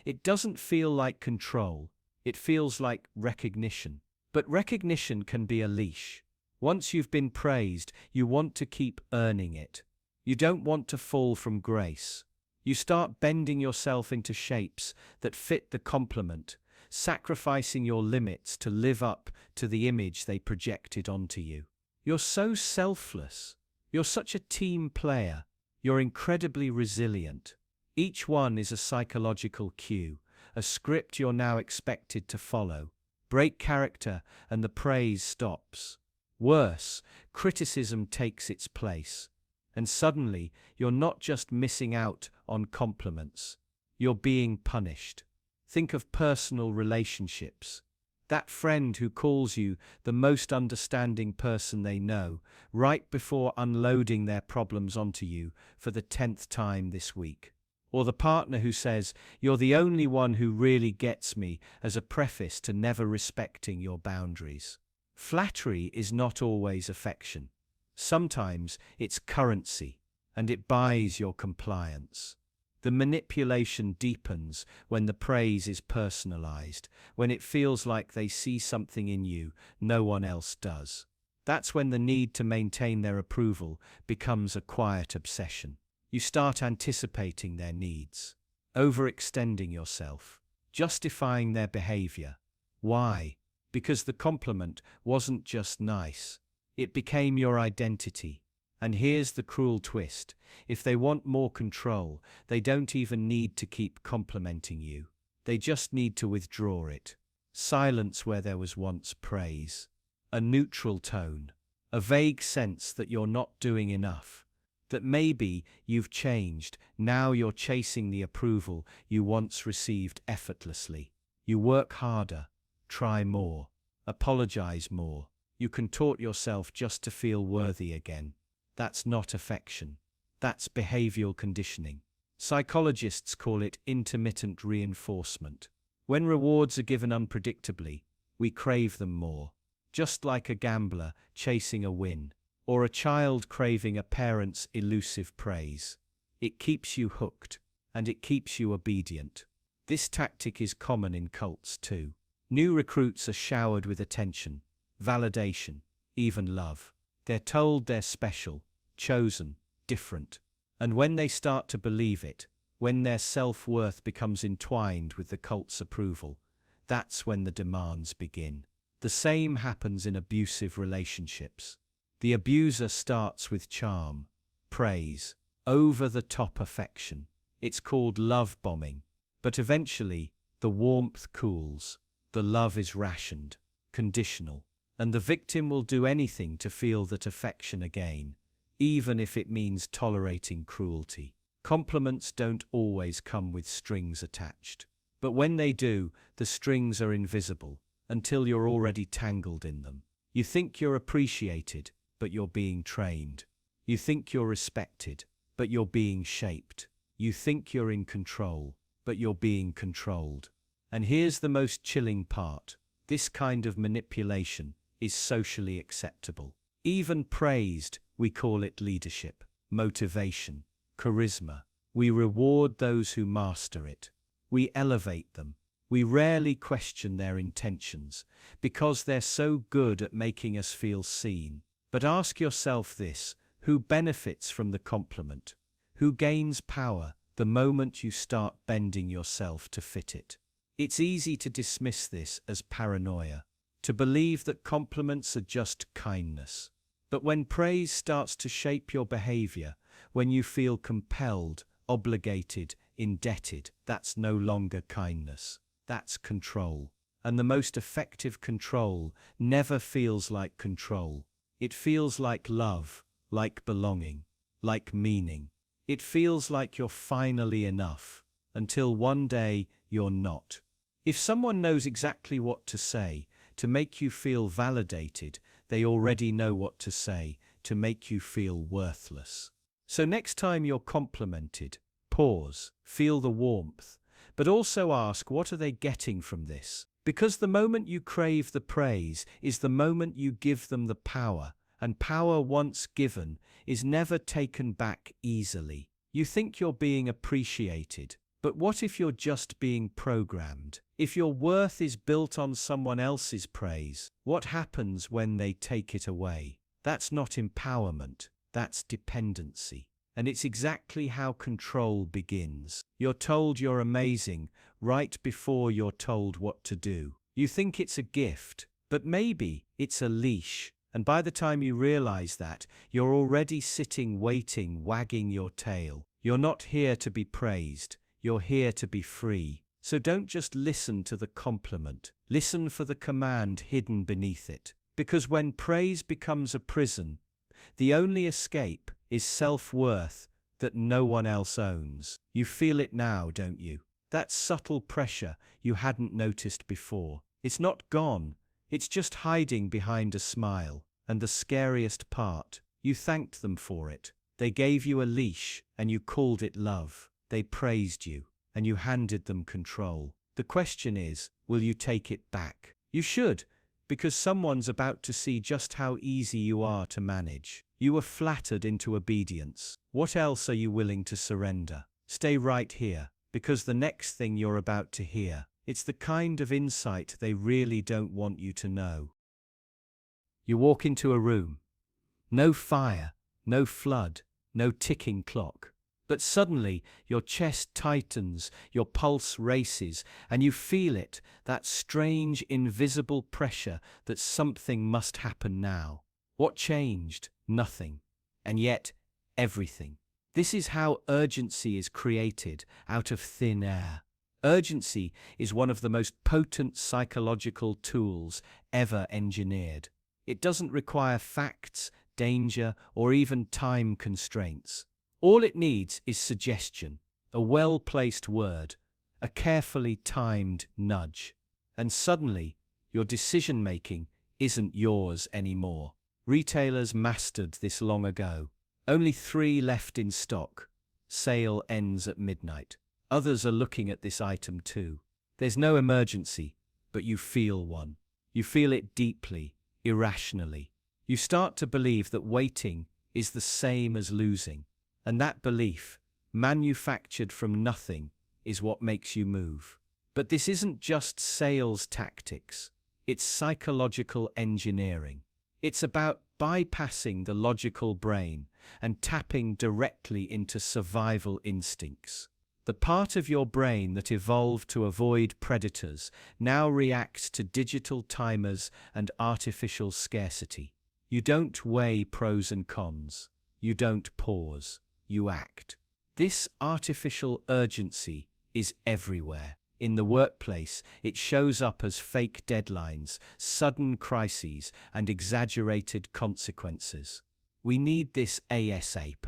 Speaker 1: It doesn't feel like control, it feels like recognition. But recognition can be a leash. Once you've been praised, you want to keep earning it. You don't want to fall from grace. You start bending yourself into shapes that fit the compliment, sacrificing your limits to live up to the image they projected onto you. You're so selfless. You're such a team player. You're incredibly resilient. Each one is a psychological cue, a script you're now expected to follow. Break character and the praise stops. Worse, criticism takes its place. And suddenly, you're not just missing out on compliments. You're being punished. Think of personal relationships. That friend who calls you the most understanding person they know, right before unloading their problems onto you for the 10th time this week. Or the partner who says, "You're the only one who really gets me," as a preface to never respecting your boundaries. Flattery is not always affection. Sometimes it's currency, and it buys your compliance. The manipulation deepens when the praise is personalized, when it feels like they see something in you no one else does. That's when the need to maintain their approval becomes a quiet obsession. You start anticipating their needs, overextending yourself, justifying their behavior. Why? Because the compliment wasn't just nice. It became your identity. And here's the cruel twist. If they want more control, they don't even need to keep complimenting you. They just need to withdraw it. Silence where there was once praise. A neutral tone. A vague sense that you're not doing enough. That maybe you've changed. Now you're chasing the approval you once received effortlessly. You work harder. Try more. Apologize more. You contort yourself just to feel worthy again. That's not affection. That's behavioral conditioning. Psychologists call it intermittent reinforcement. When rewards are given unpredictably, we crave them more. Just like a gambler chasing a win, or a child craving a parent's elusive praise. It keeps you hooked, and it keeps you obedient. This tactic is common in cults too. New recruits are showered with attention, validation, even love. They're told they're special, chosen, different. And when they start to believe it, When their self-worth becomes entwined with the cult's approval, that's when the demands begin. The same happens in abusive relationships. The abuser starts with charm, praise, over-the-top affection. It's called love bombing. But eventually, the warmth cools, the love is rationed, conditional, and the victim will do anything to feel that affection again, even if it means tolerating cruelty. Compliments don't always come with strings attached. But when they do, the strings are invisible, until you're already tangled in them. You think you're appreciated, but you're being trained. You think you're respected, but you're being shaped. You think you're in control, but you're being controlled. And here's the most chilling part. This kind of manipulation is socially acceptable. Even praised, we call it leadership, motivation, charisma. We reward those who master it. We elevate them. We rarely question their intentions, because they're so good at making us feel seen. But ask yourself this: who benefits from the compliment? Who gains power the moment you start bending yourself to fit it? It's easy to dismiss this as paranoia, to believe that compliments are just kindness. But when praise starts to shape your behavior, when you feel compelled, obligated, indebted, that's no longer kindness. That's control. And the most effective control never feels like control. It feels like love, like belonging, like meaning. It feels like you're finally enough, until one day you're not. If someone knows exactly what to say to make you feel validated, they already know what to say to make you feel worthless. So next time you're complimented, pause, feel the warmth, but also ask, what are they getting from this? Because the moment you crave the praise is the moment you give them the power, and power once given is never taken back easily. You think you're being appreciated, but what if you're just being programmed? If your worth is built on someone else's praise, what happens when they take it away? That's not empowerment, that's dependency. And it's exactly how control begins. You're told you're amazing right before you're told what to do. You think it's a gift, but maybe it's a leash. And by the time you realize that, you're already sitting, waiting, wagging your tail. You're not here to be praised. You're here to be free. So don't just listen to the compliment. Listen for the command hidden beneath it. Because when praise becomes a prison, the only escape is self-worth that no one else owns. You feel it now, don't you? That subtle pressure you hadn't noticed before. It's not gone. It's just hiding behind a smile. And the scariest part, you thanked them for it. They gave you a leash, and you called it love. They praised you, and you handed them control. The question is, will you take it back? You should, because someone's about to see just how easy you are to manage. You were flattered into obedience. What else are you willing to surrender? Stay right here, because the next thing you're about to hear, it's the kind of insight they really don't want you to know. You walk into a room. No fire, no flood, no ticking clock. But suddenly, your chest tightens, your pulse races, and you feel it, that strange, invisible pressure that something must happen now. What changed? Nothing. And yet, everything. This is how urgency is created out of thin air. Urgency is one of the most potent psychological tools ever engineered. It doesn't require facts, danger, or even time constraints. All it needs is suggestion, a well-placed word, a carefully timed nudge. And suddenly, your decision-making isn't yours anymore. Retailers mastered this long ago. Only 3 left in stock. Sale ends at midnight. Others are looking at this item too. There's no emergency, but you feel one. You feel it deeply, irrationally. You start to believe that waiting is the same as losing. And that belief, manufactured from nothing, is what makes you move. But this isn't just sales tactics. It's psychological engineering. It's about bypassing the logical brain and tapping directly into survival instincts. The part of your brain that evolved to avoid predators now reacts to digital timers and artificial scarcity. You don't weigh pros and cons. You don't pause. You act. This artificial urgency is everywhere. In the workplace, it shows up as fake deadlines, sudden crises, and exaggerated consequences. We need this ASAP.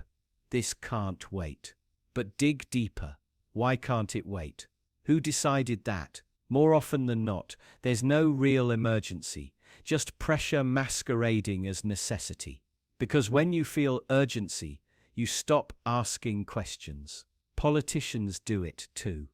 Speaker 1: This can't wait. But dig deeper. Why can't it wait? Who decided that? More often than not, there's no real emergency, just pressure masquerading as necessity. Because when you feel urgency, you stop asking questions. Politicians do it too.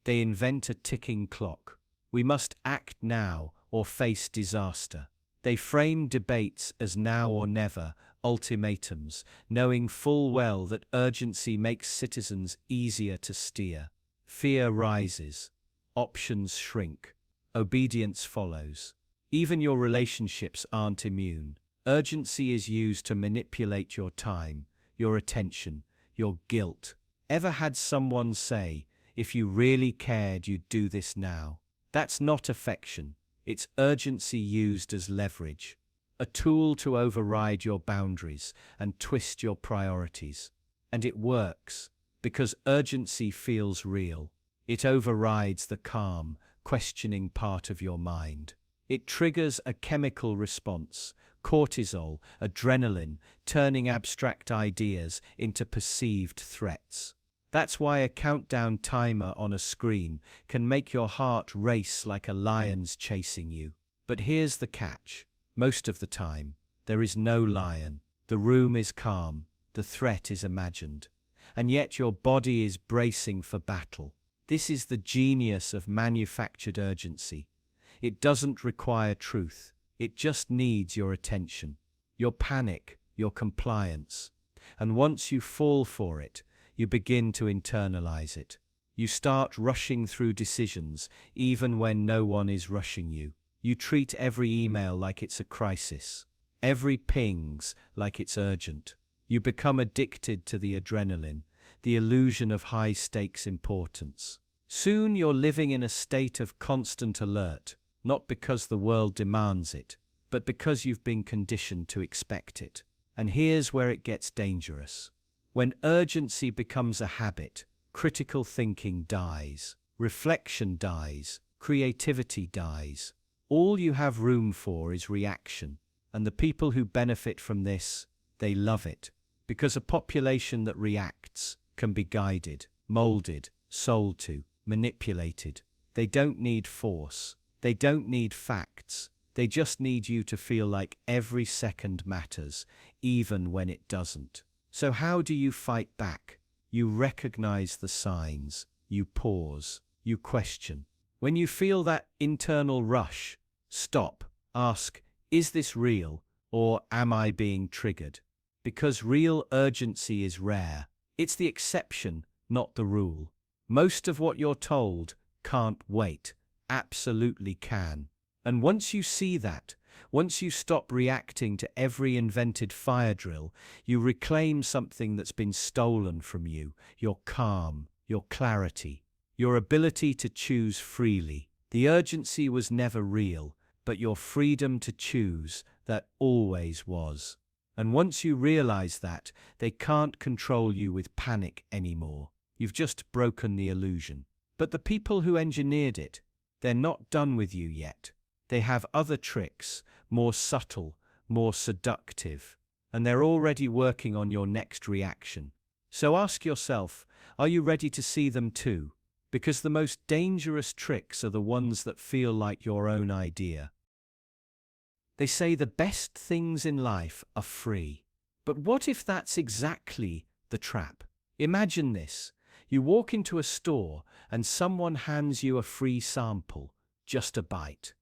Speaker 1: They invent a ticking clock. We must act now or face disaster. They frame debates as now or never, ultimatums, knowing full well that urgency makes citizens easier to steer. Fear rises. Options shrink. Obedience follows. Even your relationships aren't immune. Urgency is used to manipulate your time, your attention, your guilt. Ever had someone say, "If you really cared, you'd do this now"? That's not affection. It's urgency used as leverage. A tool to override your boundaries and twist your priorities. And it works, because urgency feels real. It overrides the calm, questioning part of your mind. It triggers a chemical response, cortisol, adrenaline, turning abstract ideas into perceived threats. That's why a countdown timer on a screen can make your heart race like a lion's chasing you. But here's the catch. Most of the time, there is no lion. The room is calm, the threat is imagined, and yet your body is bracing for battle. This is the genius of manufactured urgency. It doesn't require truth. It just needs your attention, your panic, your compliance. And once you fall for it, you begin to internalize it. You start rushing through decisions, even when no one is rushing you. You treat every email like it's a crisis, every pings like it's urgent. You become addicted to the adrenaline, the illusion of high-stakes importance. Soon you're living in a state of constant alert, not because the world demands it, but because you've been conditioned to expect it. And here's where it gets dangerous. When urgency becomes a habit, critical thinking dies, reflection dies, creativity dies. All you have room for is reaction. And the people who benefit from this, they love it. Because a population that reacts can be guided, molded, sold to, manipulated. They don't need force. They don't need facts. They just need you to feel like every second matters, even when it doesn't. So how do you fight back? You recognize the signs. You pause. You question. When you feel that internal rush, stop. Ask, is this real, or am I being triggered? Because real urgency is rare. It's the exception, not the rule. Most of what you're told can't wait. Absolutely can. And once you see that, once you stop reacting to every invented fire drill, you reclaim something that's been stolen from you, your calm, your clarity, your ability to choose freely. The urgency was never real, but your freedom to choose, that always was. And once you realize that, they can't control you with panic anymore. You've just broken the illusion. But the people who engineered it, they're not done with you yet. They have other tricks, more subtle, more seductive, and they're already working on your next reaction. So ask yourself, are you ready to see them too? Because the most dangerous tricks are the ones that feel like your own idea. They say the best things in life are free. But what if that's exactly the trap? Imagine this. You walk into a store and someone hands you a free sample, just a bite.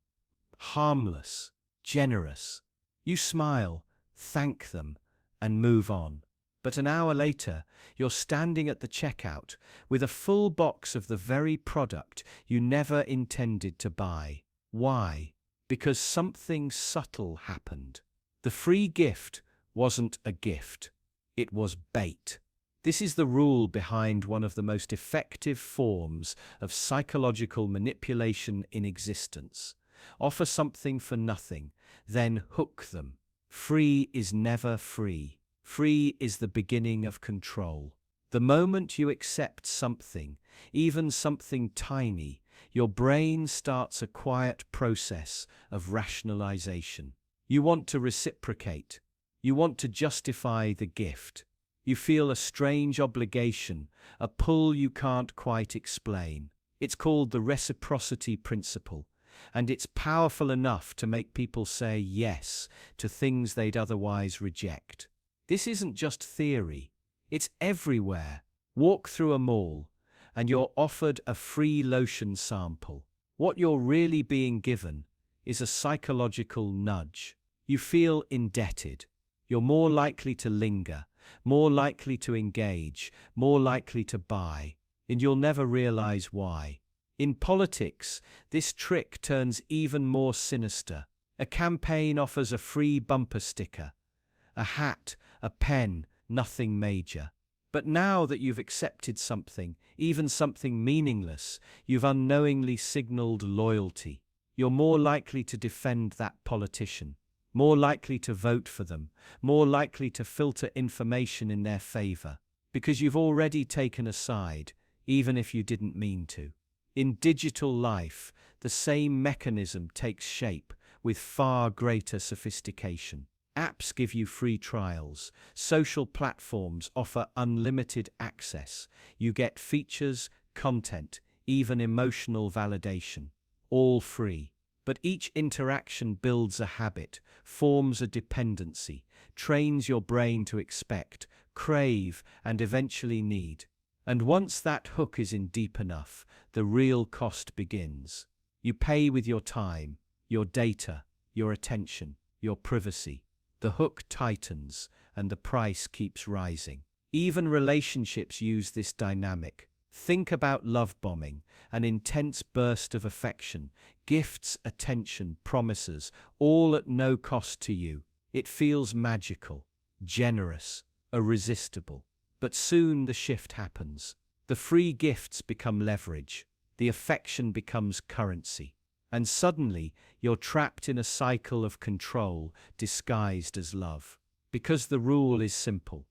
Speaker 1: Harmless, generous. You smile, thank them, and move on. But an hour later, you're standing at the checkout with a full box of the very product you never intended to buy. Why? Because something subtle happened. The free gift wasn't a gift. It was bait. This is the rule behind one of the most effective forms of psychological manipulation in existence. Offer something for nothing, then hook them. Free is never free. Free is the beginning of control. The moment you accept something, even something tiny, your brain starts a quiet process of rationalization. You want to reciprocate. You want to justify the gift. You feel a strange obligation, a pull you can't quite explain. It's called the reciprocity principle, and it's powerful enough to make people say yes to things they'd otherwise reject. This isn't just theory, it's everywhere. Walk through a mall, and you're offered a free lotion sample. What you're really being given is a psychological nudge. You feel indebted. You're more likely to linger, more likely to engage, more likely to buy, and you'll never realize why. In politics, this trick turns even more sinister. A campaign offers a free bumper sticker, a hat, a pen, nothing major. But now that you've accepted something, even something meaningless, you've unknowingly signaled loyalty. You're more likely to defend that politician, more likely to vote for them, more likely to filter information in their favor, because you've already taken a side, even if you didn't mean to. In digital life, the same mechanism takes shape with far greater sophistication. Apps give you free trials. Social platforms offer unlimited access. You get features, content, even emotional validation. All free. But each interaction builds a habit, forms a dependency, trains your brain to expect, crave, and eventually need. And once that hook is in deep enough, the real cost begins. You pay with your time, your data, your attention, your privacy. The hook tightens, and the price keeps rising. Even relationships use this dynamic. Think about love bombing, an intense burst of affection, gifts, attention, promises, all at no cost to you. It feels magical, generous, irresistible. But soon the shift happens. The free gifts become leverage. The affection becomes currency. And suddenly, you're trapped in a cycle of control disguised as love. Because the rule is simple.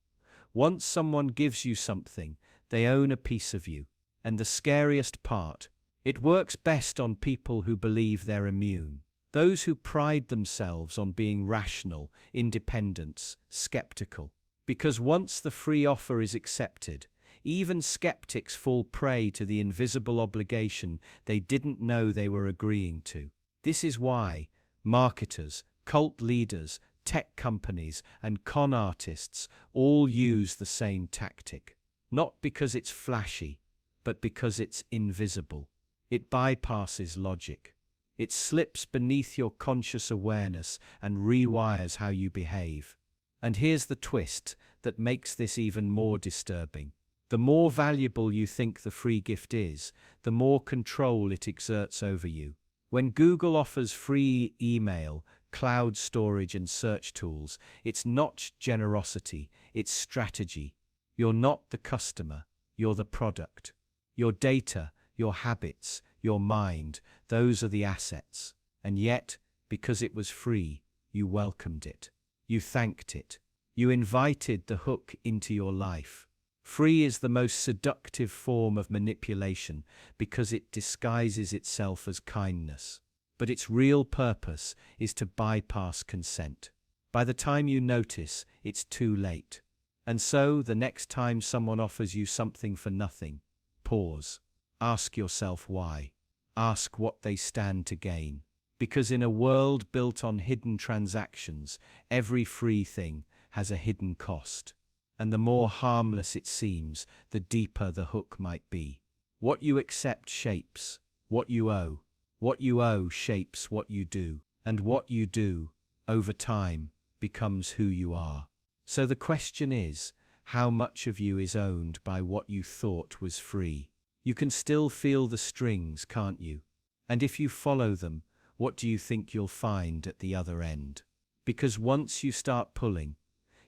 Speaker 1: Once someone gives you something, they own a piece of you. And the scariest part, it works best on people who believe they're immune. Those who pride themselves on being rational, independent, skeptical. Because once the free offer is accepted, even skeptics fall prey to the invisible obligation they didn't know they were agreeing to. This is why marketers, cult leaders, tech companies, and con artists all use the same tactic. Not because it's flashy, but because it's invisible. It bypasses logic. It slips beneath your conscious awareness and rewires how you behave. And here's the twist that makes this even more disturbing. The more valuable you think the free gift is, the more control it exerts over you. When Google offers free email, cloud storage, and search tools, it's not generosity, it's strategy. You're not the customer, you're the product. Your data, your habits, your mind, those are the assets. And yet, because it was free, you welcomed it. You thanked it. You invited the hook into your life. Free is the most seductive form of manipulation because it disguises itself as kindness. But its real purpose is to bypass consent. By the time you notice, it's too late. And so, the next time someone offers you something for nothing, pause. Ask yourself why. Ask what they stand to gain. Because in a world built on hidden transactions, every free thing has a hidden cost. And the more harmless it seems, the deeper the hook might be. What you accept shapes what you owe. What you owe shapes what you do. And what you do, over time, becomes who you are. So the question is, how much of you is owned by what you thought was free? You can still feel the strings, can't you? And if you follow them, what do you think you'll find at the other end? Because once you start pulling,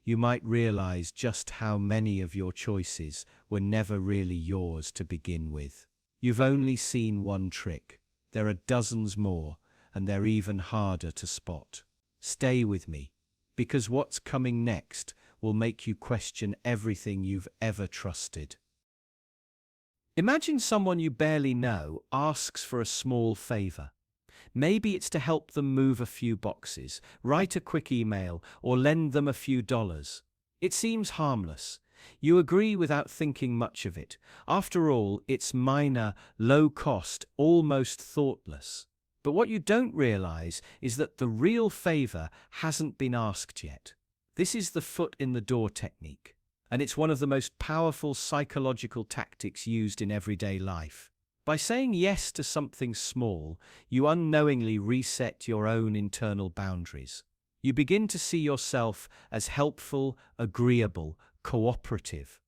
Speaker 1: you might realize just how many of your choices were never really yours to begin with. You've only seen one trick. There are dozens more, and they're even harder to spot. Stay with me, because what's coming next will make you question everything you've ever trusted. Imagine someone you barely know asks for a small favor. Maybe it's to help them move a few boxes, write a quick email, or lend them a few dollars. It seems harmless. You agree without thinking much of it. After all, it's minor, low cost, almost thoughtless. But what you don't realize is that the real favor hasn't been asked yet. This is the foot in the door technique, and it's one of the most powerful psychological tactics used in everyday life. By saying yes to something small, you unknowingly reset your own internal boundaries. You begin to see yourself as helpful, agreeable, cooperative.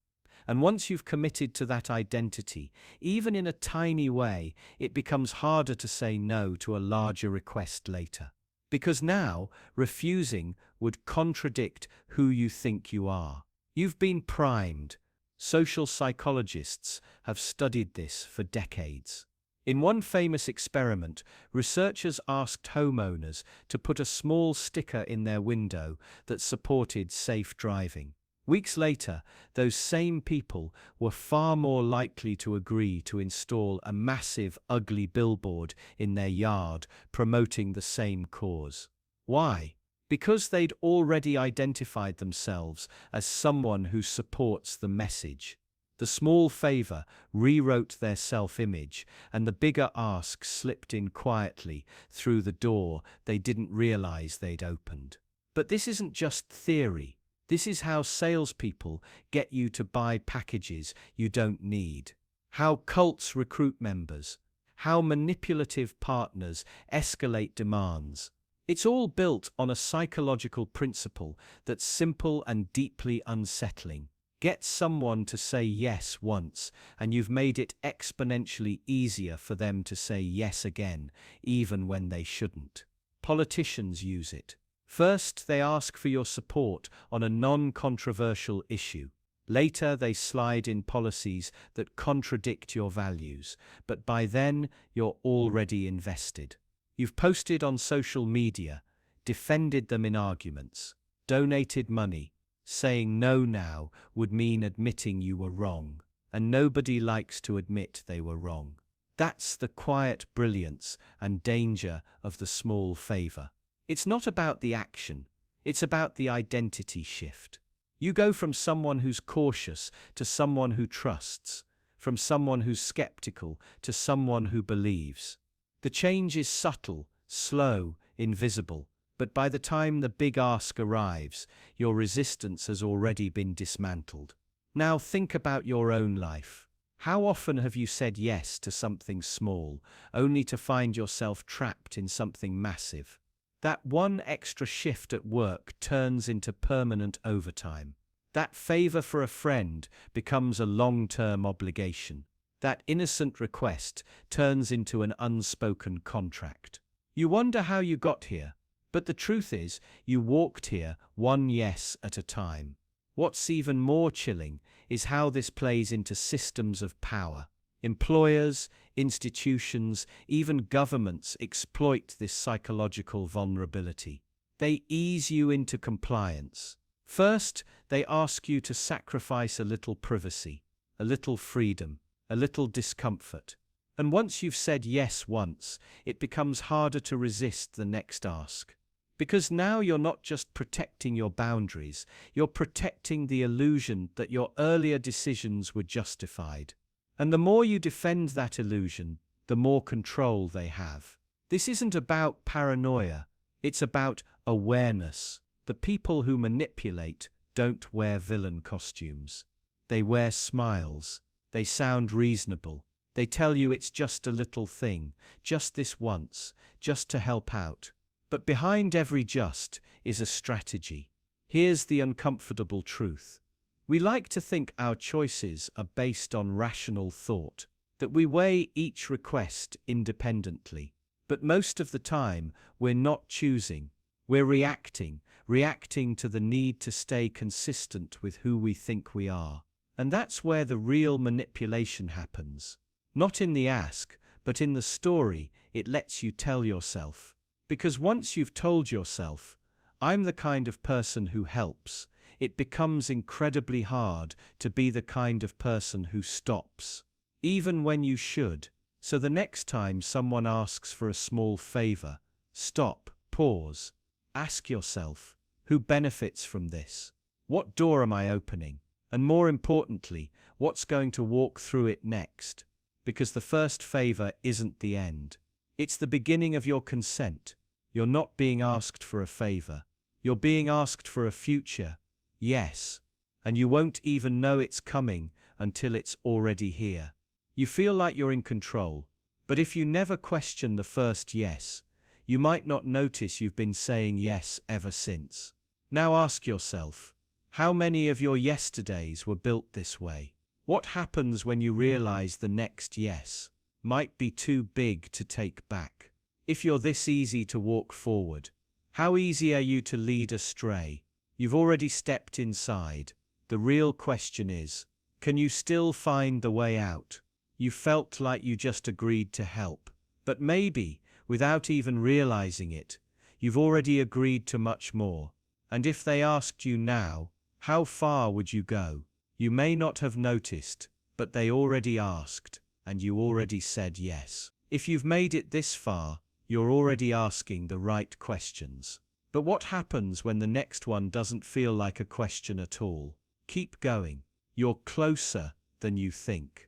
Speaker 1: And once you've committed to that identity, even in a tiny way, it becomes harder to say no to a larger request later. Because now, refusing would contradict who you think you are. You've been primed. Social psychologists have studied this for decades. In one famous experiment, researchers asked homeowners to put a small sticker in their window that supported safe driving. Weeks later, those same people were far more likely to agree to install a massive, ugly billboard in their yard promoting the same cause. Why? Because they'd already identified themselves as someone who supports the message. The small favor rewrote their self-image, and the bigger ask slipped in quietly through the door they didn't realize they'd opened. But this isn't just theory. This is how salespeople get you to buy packages you don't need. How cults recruit members. How manipulative partners escalate demands. It's all built on a psychological principle that's simple and deeply unsettling. Get someone to say yes once, and you've made it exponentially easier for them to say yes again, even when they shouldn't. Politicians use it. First, they ask for your support on a non-controversial issue. Later, they slide in policies that contradict your values, but by then, you're already invested. You've posted on social media, defended them in arguments, donated money. Saying no now would mean admitting you were wrong, and nobody likes to admit they were wrong. That's the quiet brilliance and danger of the small favor. It's not about the action, it's about the identity shift. You go from someone who's cautious to someone who trusts, from someone who's skeptical to someone who believes. The change is subtle, slow, invisible, but by the time the big ask arrives, your resistance has already been dismantled. Now think about your own life. How often have you said yes to something small, only to find yourself trapped in something massive? That one extra shift at work turns into permanent overtime. That favor for a friend becomes a long-term obligation. That innocent request turns into an unspoken contract. You wonder how you got here, but the truth is, you walked here one yes at a time. What's even more chilling is how this plays into systems of power. Employers, institutions, even governments exploit this psychological vulnerability. They ease you into compliance. First, they ask you to sacrifice a little privacy, a little freedom, a little discomfort. And once you've said yes once, it becomes harder to resist the next ask. Because now you're not just protecting your boundaries, you're protecting the illusion that your earlier decisions were justified. And the more you defend that illusion, the more control they have. This isn't about paranoia, it's about awareness. The people who manipulate don't wear villain costumes. They wear smiles. They sound reasonable. They tell you it's just a little thing, just this once, just to help out. But behind every just is a strategy. Here's the uncomfortable truth. We like to think our choices are based on rational thought, that we weigh each request independently. But most of the time, we're not choosing. We're reacting, reacting to the need to stay consistent with who we think we are. And that's where the real manipulation happens. Not in the ask, but in the story it lets you tell yourself. Because once you've told yourself, I'm the kind of person who helps, it becomes incredibly hard to be the kind of person who stops, even when you should. So the next time someone asks for a small favor, stop, pause, ask yourself, who benefits from this? What door am I opening? And more importantly, what's going to walk through it next? Because the first favor isn't the end. It's the beginning of your consent. You're not being asked for a favor. You're being asked for a future. Yes. And you won't even know it's coming until it's already here. You feel like you're in control, but if you never question the first yes, you might not notice you've been saying yes ever since. Now ask yourself, how many of your yesterdays were built this way? What happens when you realize the next yes might be too big to take back? If you're this easy to walk forward, how easy are you to lead astray? You've already stepped inside. The real question is, can you still find the way out? You felt like you just agreed to help, but maybe, without even realizing it, you've already agreed to much more. And if they asked you now, how far would you go? You may not have noticed, but they already asked, and you already said yes. If you've made it this far, you're already asking the right questions. But what happens when the next one doesn't feel like a question at all? Keep going. You're closer than you think.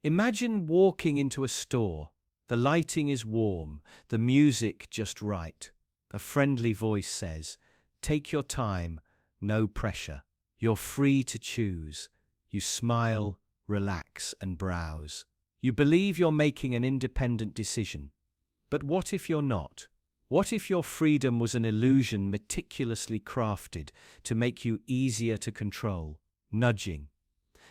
Speaker 1: Imagine walking into a store. The lighting is warm, the music just right. A friendly voice says, "Take your time, no pressure. You're free to choose." You smile, relax, and browse. You believe you're making an independent decision. But what if you're not? What if your freedom was an illusion meticulously crafted to make you easier to control? Nudging.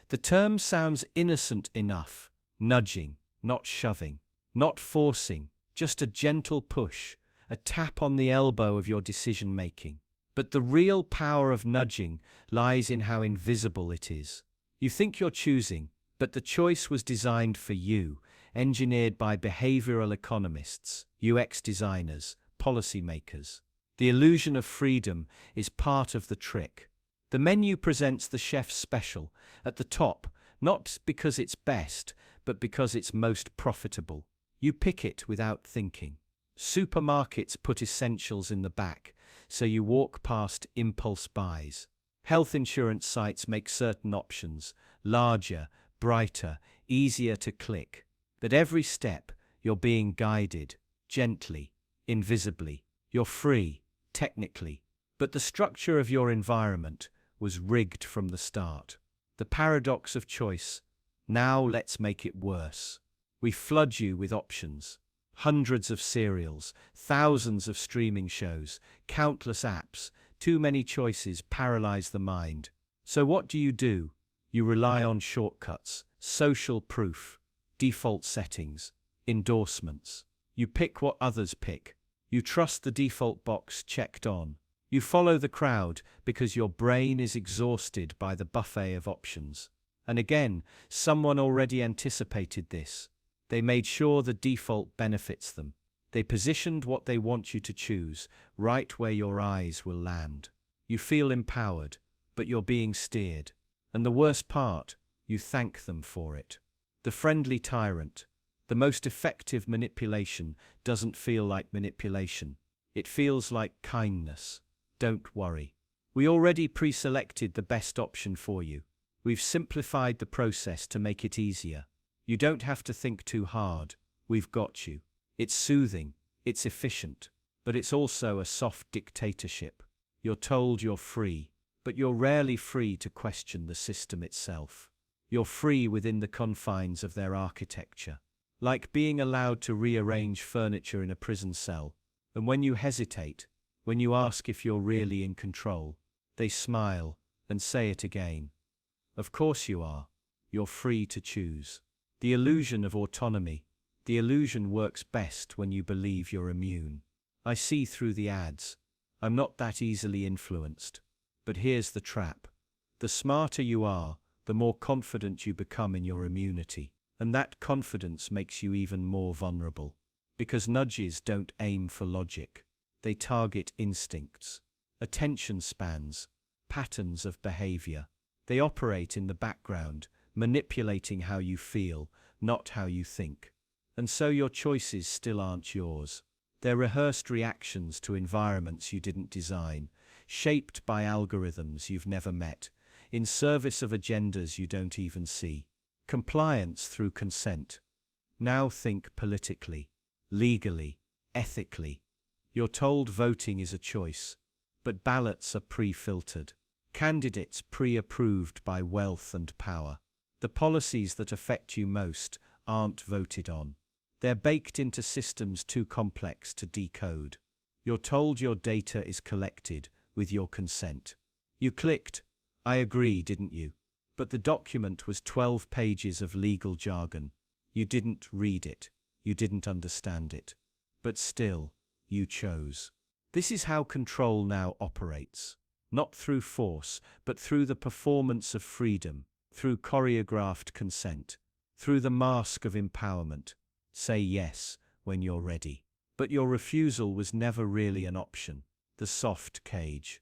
Speaker 1: The term sounds innocent enough. Nudging, not shoving, not forcing, just a gentle push, a tap on the elbow of your decision-making. But the real power of nudging lies in how invisible it is. You think you're choosing, but the choice was designed for you, engineered by behavioral economists, UX designers, policymakers. The illusion of freedom is part of the trick. The menu presents the chef's special at the top, not because it's best, but because it's most profitable. You pick it without thinking. Supermarkets put essentials in the back, so you walk past impulse buys. Health insurance sites make certain options larger, brighter, easier to click. At every step, you're being guided, gently, invisibly. You're free, technically, but the structure of your environment was rigged from the start. The paradox of choice. Now let's make it worse. We flood you with options. Hundreds of serials, thousands of streaming shows, countless apps. Too many choices paralyze the mind. So what do? You rely on shortcuts, social proof, default settings, endorsements. You pick what others pick. You trust the default box checked on. You follow the crowd because your brain is exhausted by the buffet of options. And again, someone already anticipated this. They made sure the default benefits them. They positioned what they want you to choose, right where your eyes will land. You feel empowered, but you're being steered. And the worst part, you thank them for it. The friendly tyrant. The most effective manipulation doesn't feel like manipulation. It feels like kindness. Don't worry. We already pre-selected the best option for you. We've simplified the process to make it easier. You don't have to think too hard. We've got you. It's soothing, it's efficient, but it's also a soft dictatorship. You're told you're free, but you're rarely free to question the system itself. You're free within the confines of their architecture, like being allowed to rearrange furniture in a prison cell. And when you hesitate, when you ask if you're really in control, they smile and say it again. Of course you are. You're free to choose. The illusion of autonomy. The illusion works best when you believe you're immune. I see through the ads. I'm not that easily influenced. But here's the trap. The smarter you are, the more confident you become in your immunity. And that confidence makes you even more vulnerable. Because nudges don't aim for logic. They target instincts, attention spans, patterns of behavior. They operate in the background, manipulating how you feel, not how you think. And so your choices still aren't yours. They're rehearsed reactions to environments you didn't design, shaped by algorithms you've never met, in service of agendas you don't even see. Compliance through consent. Now think politically, legally, ethically. You're told voting is a choice, but ballots are pre-filtered. Candidates pre-approved by wealth and power. The policies that affect you most aren't voted on. They're baked into systems too complex to decode. You're told your data is collected with your consent. You clicked, I agree, didn't you? But the document was 12 pages of legal jargon. You didn't read it. You didn't understand it. But still, you chose. This is how control now operates. Not through force, but through the performance of freedom, through choreographed consent, through the mask of empowerment. Say yes when you're ready. But your refusal was never really an option. The soft cage.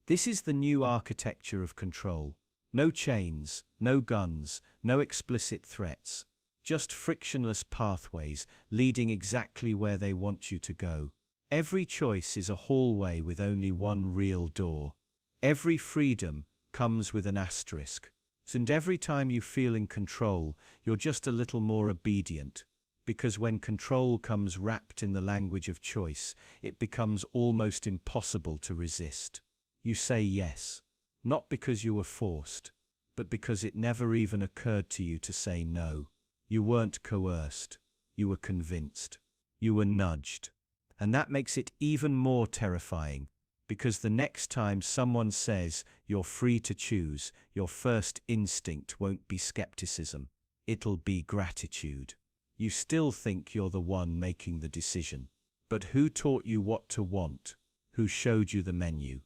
Speaker 1: This is the new architecture of control. No chains, no guns, no explicit threats. Just frictionless pathways leading exactly where they want you to go. Every choice is a hallway with only one real door. Every freedom comes with an asterisk. And every time you feel in control, you're just a little more obedient. Because when control comes wrapped in the language of choice, it becomes almost impossible to resist. You say yes, not because you were forced, but because it never even occurred to you to say no. You weren't coerced. You were convinced. You were nudged. And that makes it even more terrifying, because the next time someone says you're free to choose, your first instinct won't be skepticism. It'll be gratitude. You still think you're the one making the decision. But who taught you what to want? Who showed you the menu?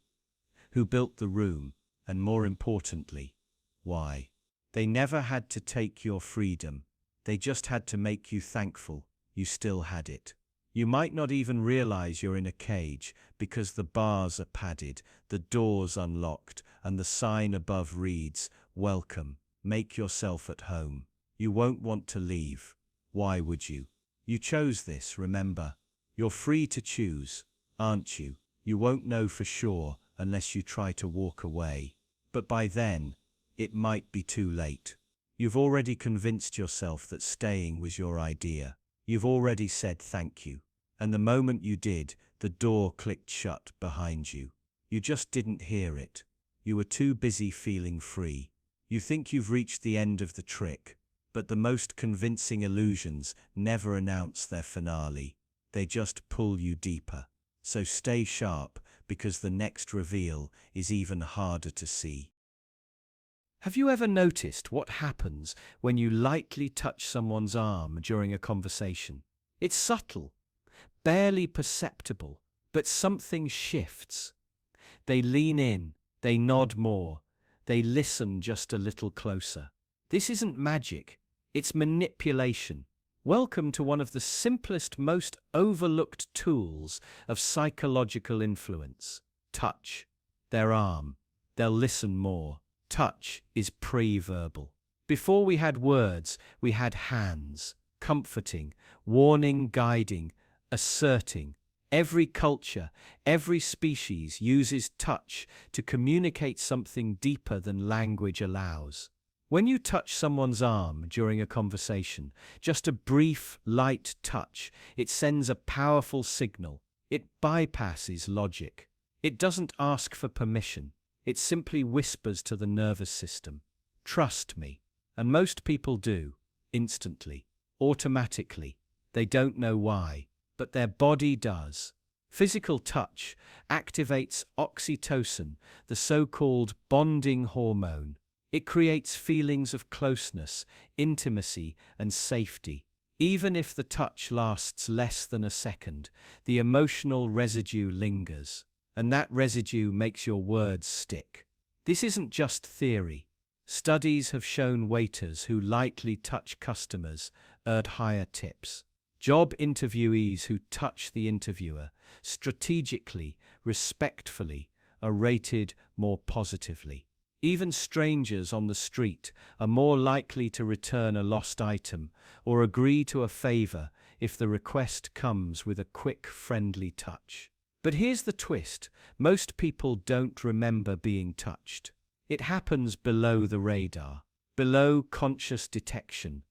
Speaker 1: Who built the room? And more importantly, why? They never had to take your freedom. They just had to make you thankful you still had it. You might not even realize you're in a cage because the bars are padded, the doors unlocked, and the sign above reads, "Welcome, make yourself at home." You won't want to leave. Why would you? You chose this, remember. You're free to choose, aren't you? You won't know for sure unless you try to walk away. But by then, it might be too late. You've already convinced yourself that staying was your idea. You've already said thank you. And the moment you did, the door clicked shut behind you. You just didn't hear it. You were too busy feeling free. You think you've reached the end of the trick. But the most convincing illusions never announce their finale. They just pull you deeper. So stay sharp, because the next reveal is even harder to see. Have you ever noticed what happens when you lightly touch someone's arm during a conversation? It's subtle, barely perceptible, but something shifts. They lean in, they nod more, they listen just a little closer. This isn't magic. It's manipulation. Welcome to one of the simplest, most overlooked tools of psychological influence. Touch. Their arm. They'll listen more. Touch is pre-verbal. Before we had words, we had hands. Comforting, warning, guiding, asserting. Every culture, every species uses touch to communicate something deeper than language allows. When you touch someone's arm during a conversation, just a brief, light touch, it sends a powerful signal. It bypasses logic. It doesn't ask for permission. It simply whispers to the nervous system, "Trust me." And most people do, instantly, automatically. They don't know why, but their body does. Physical touch activates oxytocin, the so-called bonding hormone. It creates feelings of closeness, intimacy, and safety. Even if the touch lasts less than a second, the emotional residue lingers. and that residue makes your words stick. This isn't just theory. Studies have shown waiters who lightly touch customers earn higher tips. Job interviewees who touch the interviewer strategically, respectfully, are rated more positively. Even strangers on the street are more likely to return a lost item or agree to a favor if the request comes with a quick, friendly touch. But here's the twist: most people don't remember being touched. It happens below the radar, below conscious detection.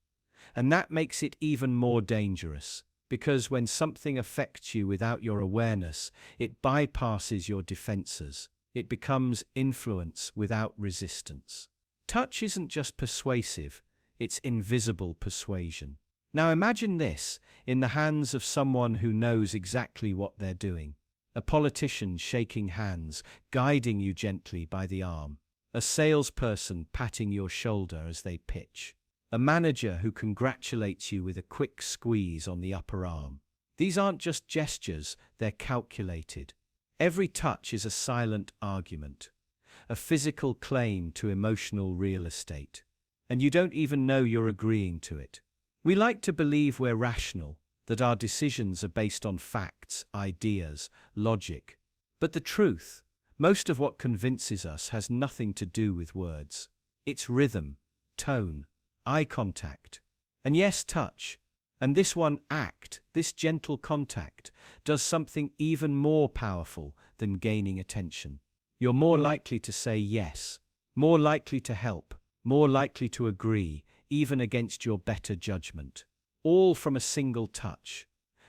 Speaker 1: And that makes it even more dangerous, because when something affects you without your awareness, it bypasses your defenses. It becomes influence without resistance. Touch isn't just persuasive, it's invisible persuasion. Now imagine this in the hands of someone who knows exactly what they're doing. A politician shaking hands, guiding you gently by the arm. A salesperson patting your shoulder as they pitch. A manager who congratulates you with a quick squeeze on the upper arm. These aren't just gestures, they're calculated. Every touch is a silent argument, a physical claim to emotional real estate. And you don't even know you're agreeing to it. We like to believe we're rational, that our decisions are based on facts, ideas, logic. But the truth, most of what convinces us has nothing to do with words. It's rhythm, tone, eye contact, and yes, touch. And this one act, this gentle contact, does something even more powerful than gaining attention. You're more likely to say yes, more likely to help, more likely to agree, even against your better judgment. All from a single touch.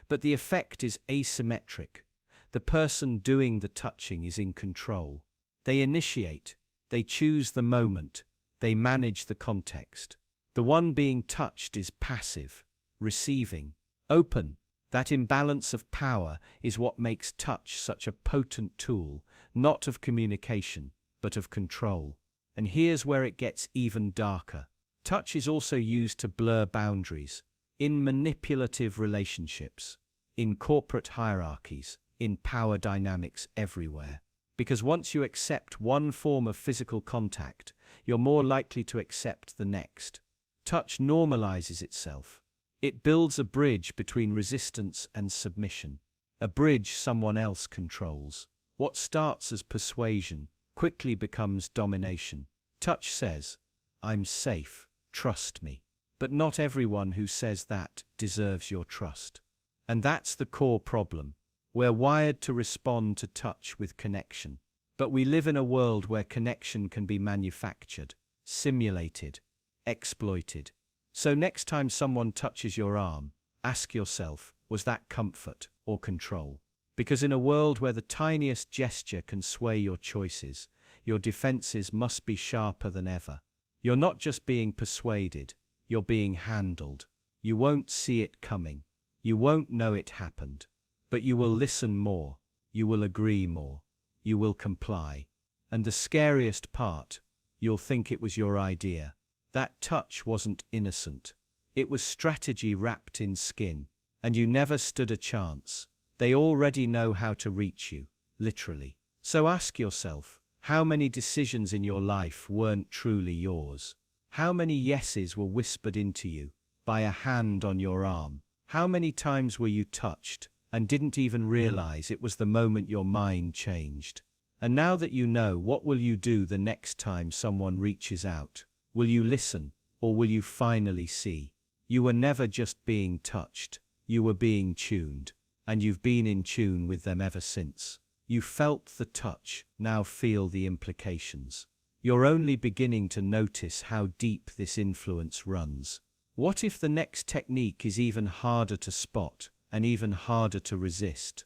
Speaker 1: But the effect is asymmetric. The person doing the touching is in control. They initiate, they choose the moment, they manage the context. The one being touched is passive, receiving, open. That imbalance of power is what makes touch such a potent tool, not of communication, but of control. And here's where it gets even darker. Touch is also used to blur boundaries, in manipulative relationships, in corporate hierarchies, in power dynamics everywhere. Because once you accept one form of physical contact, you're more likely to accept the next. Touch normalizes itself. It builds a bridge between resistance and submission, a bridge someone else controls. What starts as persuasion quickly becomes domination. Touch says, "I'm safe, trust me." But not everyone who says that deserves your trust. And that's the core problem. We're wired to respond to touch with connection. But we live in a world where connection can be manufactured, simulated, exploited. So next time someone touches your arm, ask yourself, was that comfort or control? Because in a world where the tiniest gesture can sway your choices, your defenses must be sharper than ever. You're not just being persuaded, you're being handled. You won't see it coming. You won't know it happened. But you will listen more. You will agree more. You will comply. And the scariest part, you'll think it was your idea. That touch wasn't innocent. It was strategy wrapped in skin. And you never stood a chance. They already know how to reach you, literally. So ask yourself, how many decisions in your life weren't truly yours? How many yeses were whispered into you by a hand on your arm? How many times were you touched and didn't even realize it was the moment your mind changed? And now that you know, what will you do the next time someone reaches out? Will you listen, or will you finally see? You were never just being touched, you were being tuned, and you've been in tune with them ever since. You felt the touch, now feel the implications. You're only beginning to notice how deep this influence runs. What if the next technique is even harder to spot, and even harder to resist?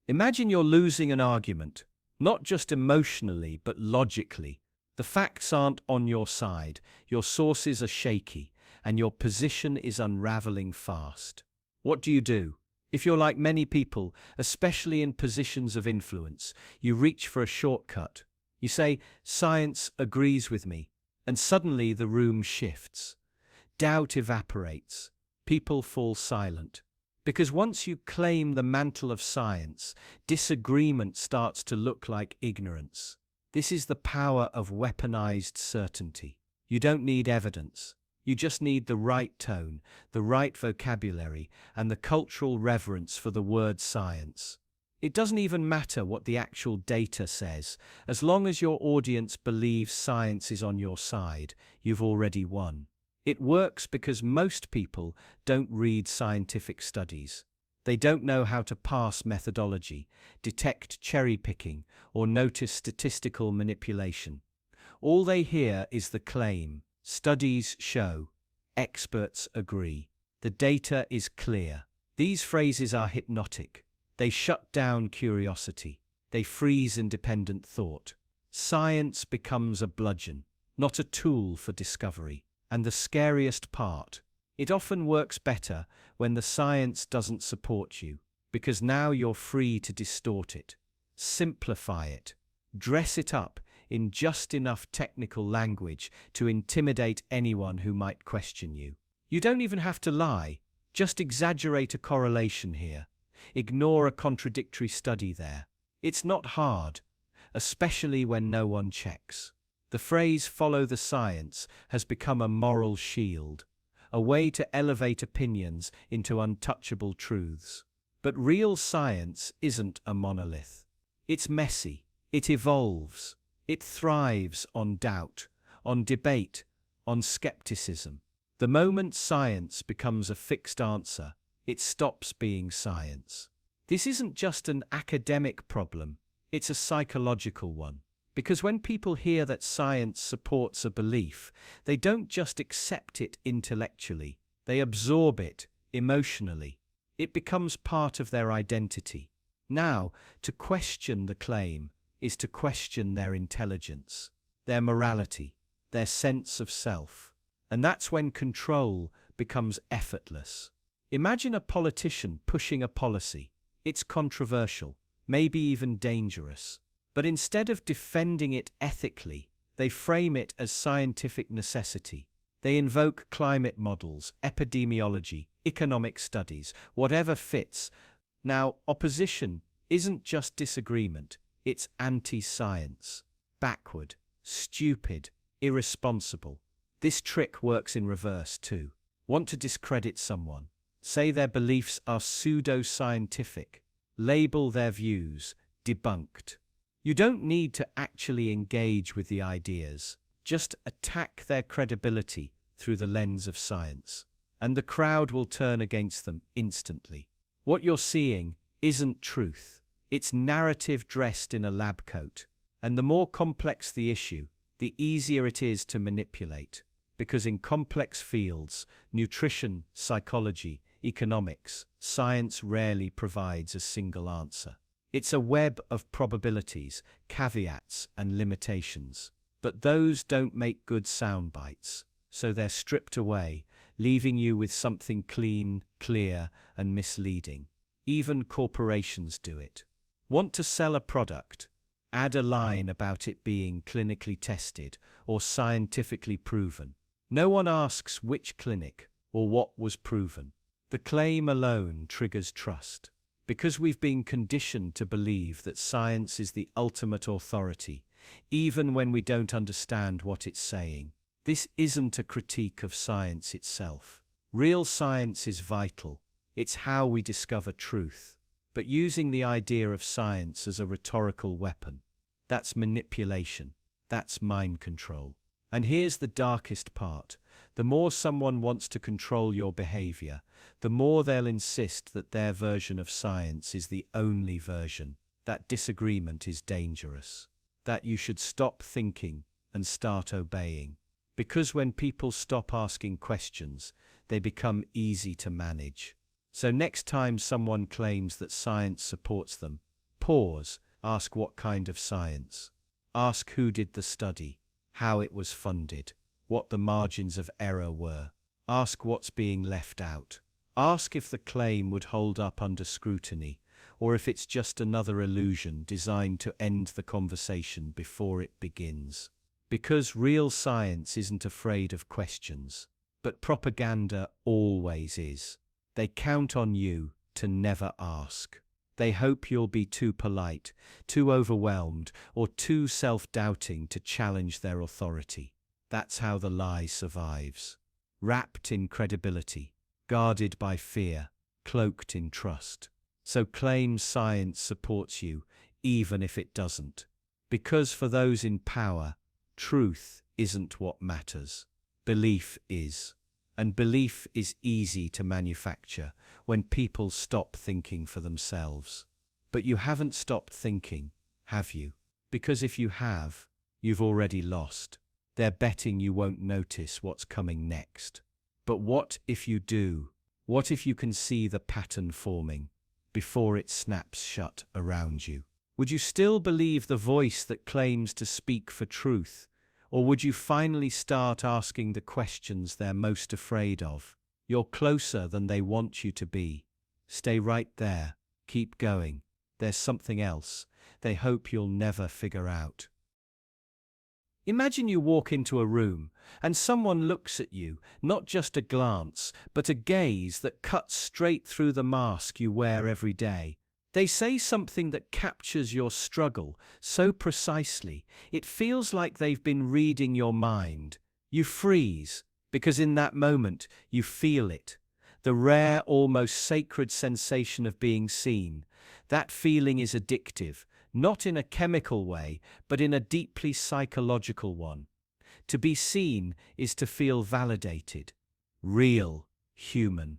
Speaker 1: Imagine you're losing an argument, not just emotionally, but logically. The facts aren't on your side, your sources are shaky, and your position is unraveling fast. What do? If you're like many people, especially in positions of influence, you reach for a shortcut. You say, "Science agrees with me," and suddenly the room shifts. Doubt evaporates. People fall silent. Because once you claim the mantle of science, disagreement starts to look like ignorance. This is the power of weaponized certainty. You don't need evidence. You just need the right tone, the right vocabulary, and the cultural reverence for the word science. It doesn't even matter what the actual data says. As long as your audience believes science is on your side, you've already won. It works because most people don't read scientific studies. They don't know how to parse methodology, detect cherry picking, or notice statistical manipulation. All they hear is the claim: studies show, experts agree. The data is clear. These phrases are hypnotic. They shut down curiosity. They freeze independent thought. Science becomes a bludgeon, not a tool for discovery. And the scariest part, it often works better when the science doesn't support you, because now you're free to distort it, simplify it, dress it up in just enough technical language to intimidate anyone who might question you. You don't even have to lie, just exaggerate a correlation here, ignore a contradictory study there. It's not hard, especially when no one checks. The phrase "follow the science" has become a moral shield, a way to elevate opinions into untouchable truths. But real science isn't a monolith. It's messy, it evolves, it thrives on doubt, on debate, on skepticism. The moment science becomes a fixed answer, it stops being science. This isn't just an academic problem, it's a psychological one. Because when people hear that science supports a belief, they don't just accept it intellectually, they absorb it emotionally. It becomes part of their identity. Now, to question the claim is to question their intelligence, their morality, their sense of self. And that's when control becomes effortless. Imagine a politician pushing a policy. It's controversial, maybe even dangerous. But instead of defending it ethically, they frame it as scientific necessity. They invoke climate models, epidemiology, economic studies, whatever fits. Now, opposition isn't just disagreement, it's anti-science. Backward, stupid, irresponsible. This trick works in reverse too. Want to discredit someone? Say their beliefs are pseudo-scientific. Label their views debunked. You don't need to actually engage with the ideas, just attack their credibility through the lens of science, and the crowd will turn against them instantly. What you're seeing isn't truth, it's narrative dressed in a lab coat, and the more complex the issue, the easier it is to manipulate, because in complex fields, nutrition, psychology, economics, science rarely provides a single answer. It's a web of probabilities, caveats, and limitations. But those don't make good sound bites, so they're stripped away, leaving you with something clean, clear, and misleading. Even corporations do it. Want to sell a product? Add a line about it being clinically tested or scientifically proven. No one asks which clinic or what was proven. The claim alone triggers trust. Because we've been conditioned to believe that science is the ultimate authority, even when we don't understand what it's saying. This isn't a critique of science itself. Real science is vital. It's how we discover truth. But using the idea of science as a rhetorical weapon, that's manipulation. That's mind control. And here's the darkest part. The more someone wants to control your behavior, the more they'll insist that their version of science is the only version. That disagreement is dangerous. That you should stop thinking and start obeying. Because when people stop asking questions, they become easy to manage. So next time someone claims that science supports them, pause, ask what kind of science. Ask who did the study, how it was funded, what the margins of error were. Ask what's being left out. Ask if the claim would hold up under scrutiny, or if it's just another illusion designed to end the conversation before it begins. Because real science isn't afraid of questions, but propaganda always is. They count on you to never ask. They hope you'll be too polite, too overwhelmed, or too self-doubting to challenge their authority. That's how the lie survives. Wrapped in credibility, guarded by fear, cloaked in trust. So claim science supports you, even if it doesn't. Because for those in power, truth isn't what matters. Belief is. And belief is easy to manufacture when people stop thinking for themselves. But you haven't stopped thinking, have you? Because if you have, you've already lost. They're betting you won't notice what's coming next. But what if you do? What if you can see the pattern forming before it snaps shut around you? Would you still believe the voice that claims to speak for truth? Or would you finally start asking the questions they're most afraid of? You're closer than they want you to be. Stay right there. Keep going. There's something else they hope you'll never figure out. Imagine you walk into a room and someone looks at you, not just a glance, but a gaze that cuts straight through the mask you wear every day. They say something that captures your struggle so precisely, it feels like they've been reading your mind. You freeze, because in that moment, you feel it. The rare, almost sacred sensation of being seen. That feeling is addictive, not in a chemical way, but in a deeply psychological one. To be seen is to feel validated, real, human.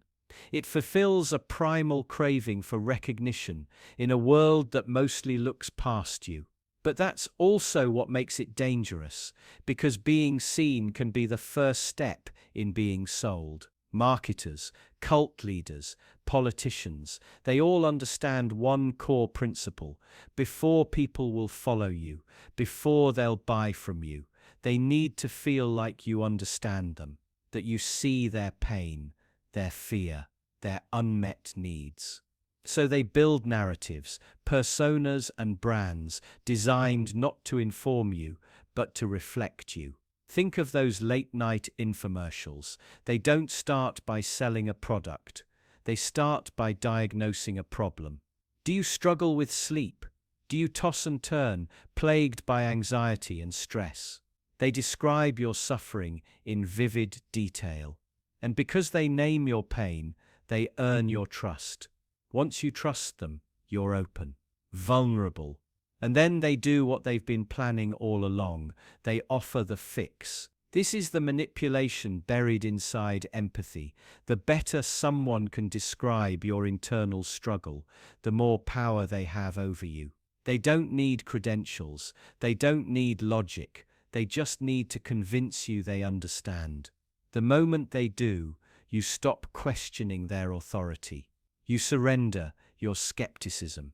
Speaker 1: It fulfills a primal craving for recognition in a world that mostly looks past you. But that's also what makes it dangerous, because being seen can be the first step in being sold. Marketers, cult leaders, politicians, they all understand one core principle. Before people will follow you, before they'll buy from you, they need to feel like you understand them, that you see their pain, their fear, their unmet needs. So they build narratives, personas and brands designed not to inform you, but to reflect you. Think of those late-night infomercials. They don't start by selling a product. They start by diagnosing a problem. Do you struggle with sleep? Do you toss and turn, plagued by anxiety and stress? They describe your suffering in vivid detail. And because they name your pain, they earn your trust. Once you trust them, you're open, vulnerable. And then they do what they've been planning all along. They offer the fix. This is the manipulation buried inside empathy. The better someone can describe your internal struggle, the more power they have over you. They don't need credentials. They don't need logic. They just need to convince you they understand. The moment they do, you stop questioning their authority. You surrender your skepticism.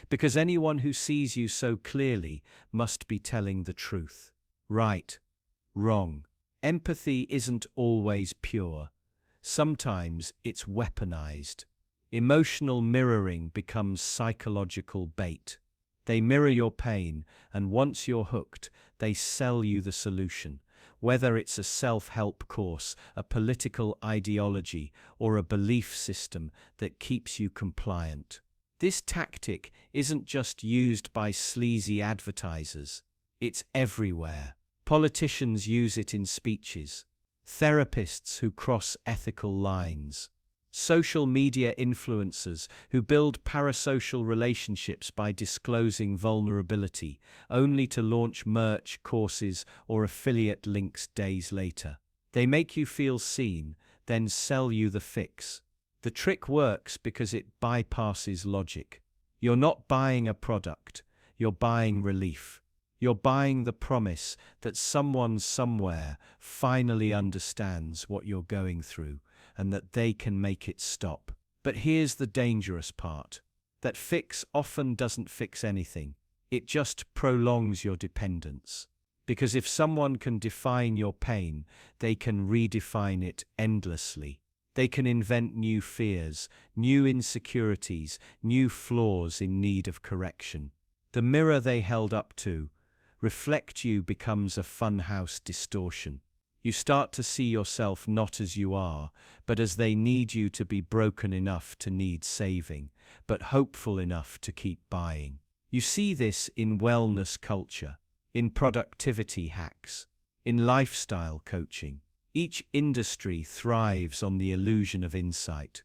Speaker 1: Because anyone who sees you so clearly must be telling the truth. Right, wrong. Empathy isn't always pure. Sometimes it's weaponized. Emotional mirroring becomes psychological bait. They mirror your pain, and once you're hooked, they sell you the solution. Whether it's a self-help course, a political ideology, or a belief system that keeps you compliant. This tactic isn't just used by sleazy advertisers. It's everywhere. Politicians use it in speeches. Therapists who cross ethical lines. Social media influencers who build parasocial relationships by disclosing vulnerability, only to launch merch, courses, or affiliate links days later. They make you feel seen, then sell you the fix. The trick works because it bypasses logic. You're not buying a product, you're buying relief. You're buying the promise that someone somewhere finally understands what you're going through and that they can make it stop. But here's the dangerous part. That fix often doesn't fix anything. It just prolongs your dependence. Because if someone can define your pain, they can redefine it endlessly. They can invent new fears, new insecurities, new flaws in need of correction. The mirror they held up to reflect you becomes a funhouse distortion. You start to see yourself not as you are, but as they need you to be broken enough to need saving, but hopeful enough to keep buying. You see this in wellness culture, in productivity hacks, in lifestyle coaching. Each industry thrives on the illusion of insight.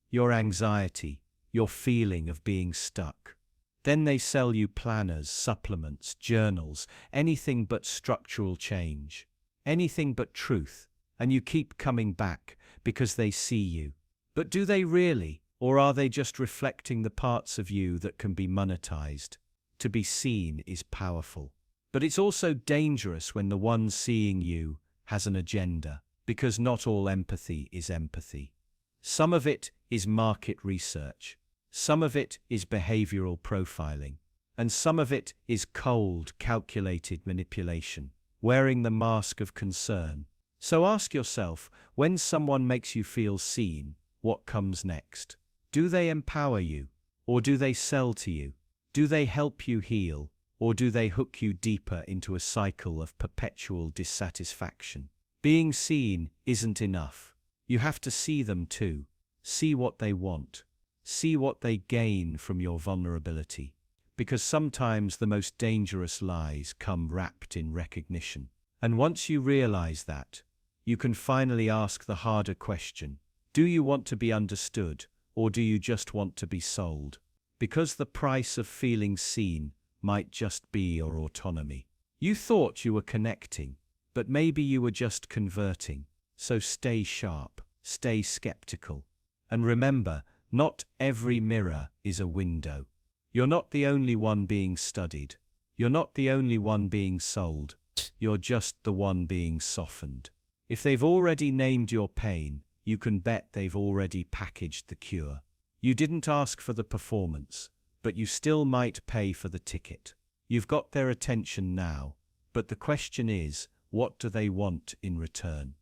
Speaker 1: Your anxiety, your feeling of being stuck. Then they sell you planners, supplements, journals, anything but structural change. Anything but truth, and you keep coming back because they see you. But do they really, or are they just reflecting the parts of you that can be monetized? To be seen is powerful. But it's also dangerous when the one seeing you has an agenda, because not all empathy is empathy. Some of it is market research, some of it is behavioral profiling, and some of it is cold, calculated manipulation, wearing the mask of concern. So ask yourself, when someone makes you feel seen, what comes next? Do they empower you, or do they sell to you? Do they help you heal, or do they hook you deeper into a cycle of perpetual dissatisfaction? Being seen isn't enough. You have to see them too. See what they want. See what they gain from your vulnerability. Because sometimes the most dangerous lies come wrapped in recognition. And once you realize that, you can finally ask the harder question. Do you want to be understood, or do you just want to be sold? Because the price of feeling seen might just be your autonomy. You thought you were connecting, but maybe you were just converting. So stay sharp, stay skeptical. And remember, not every mirror is a window. You're not the only one being studied. You're not the only one being sold. You're just the one being softened. If they've already named your pain, you can bet they've already packaged the cure. You didn't ask for the performance, but you still might pay for the ticket. You've got their attention now, but the question is, what do they want in return?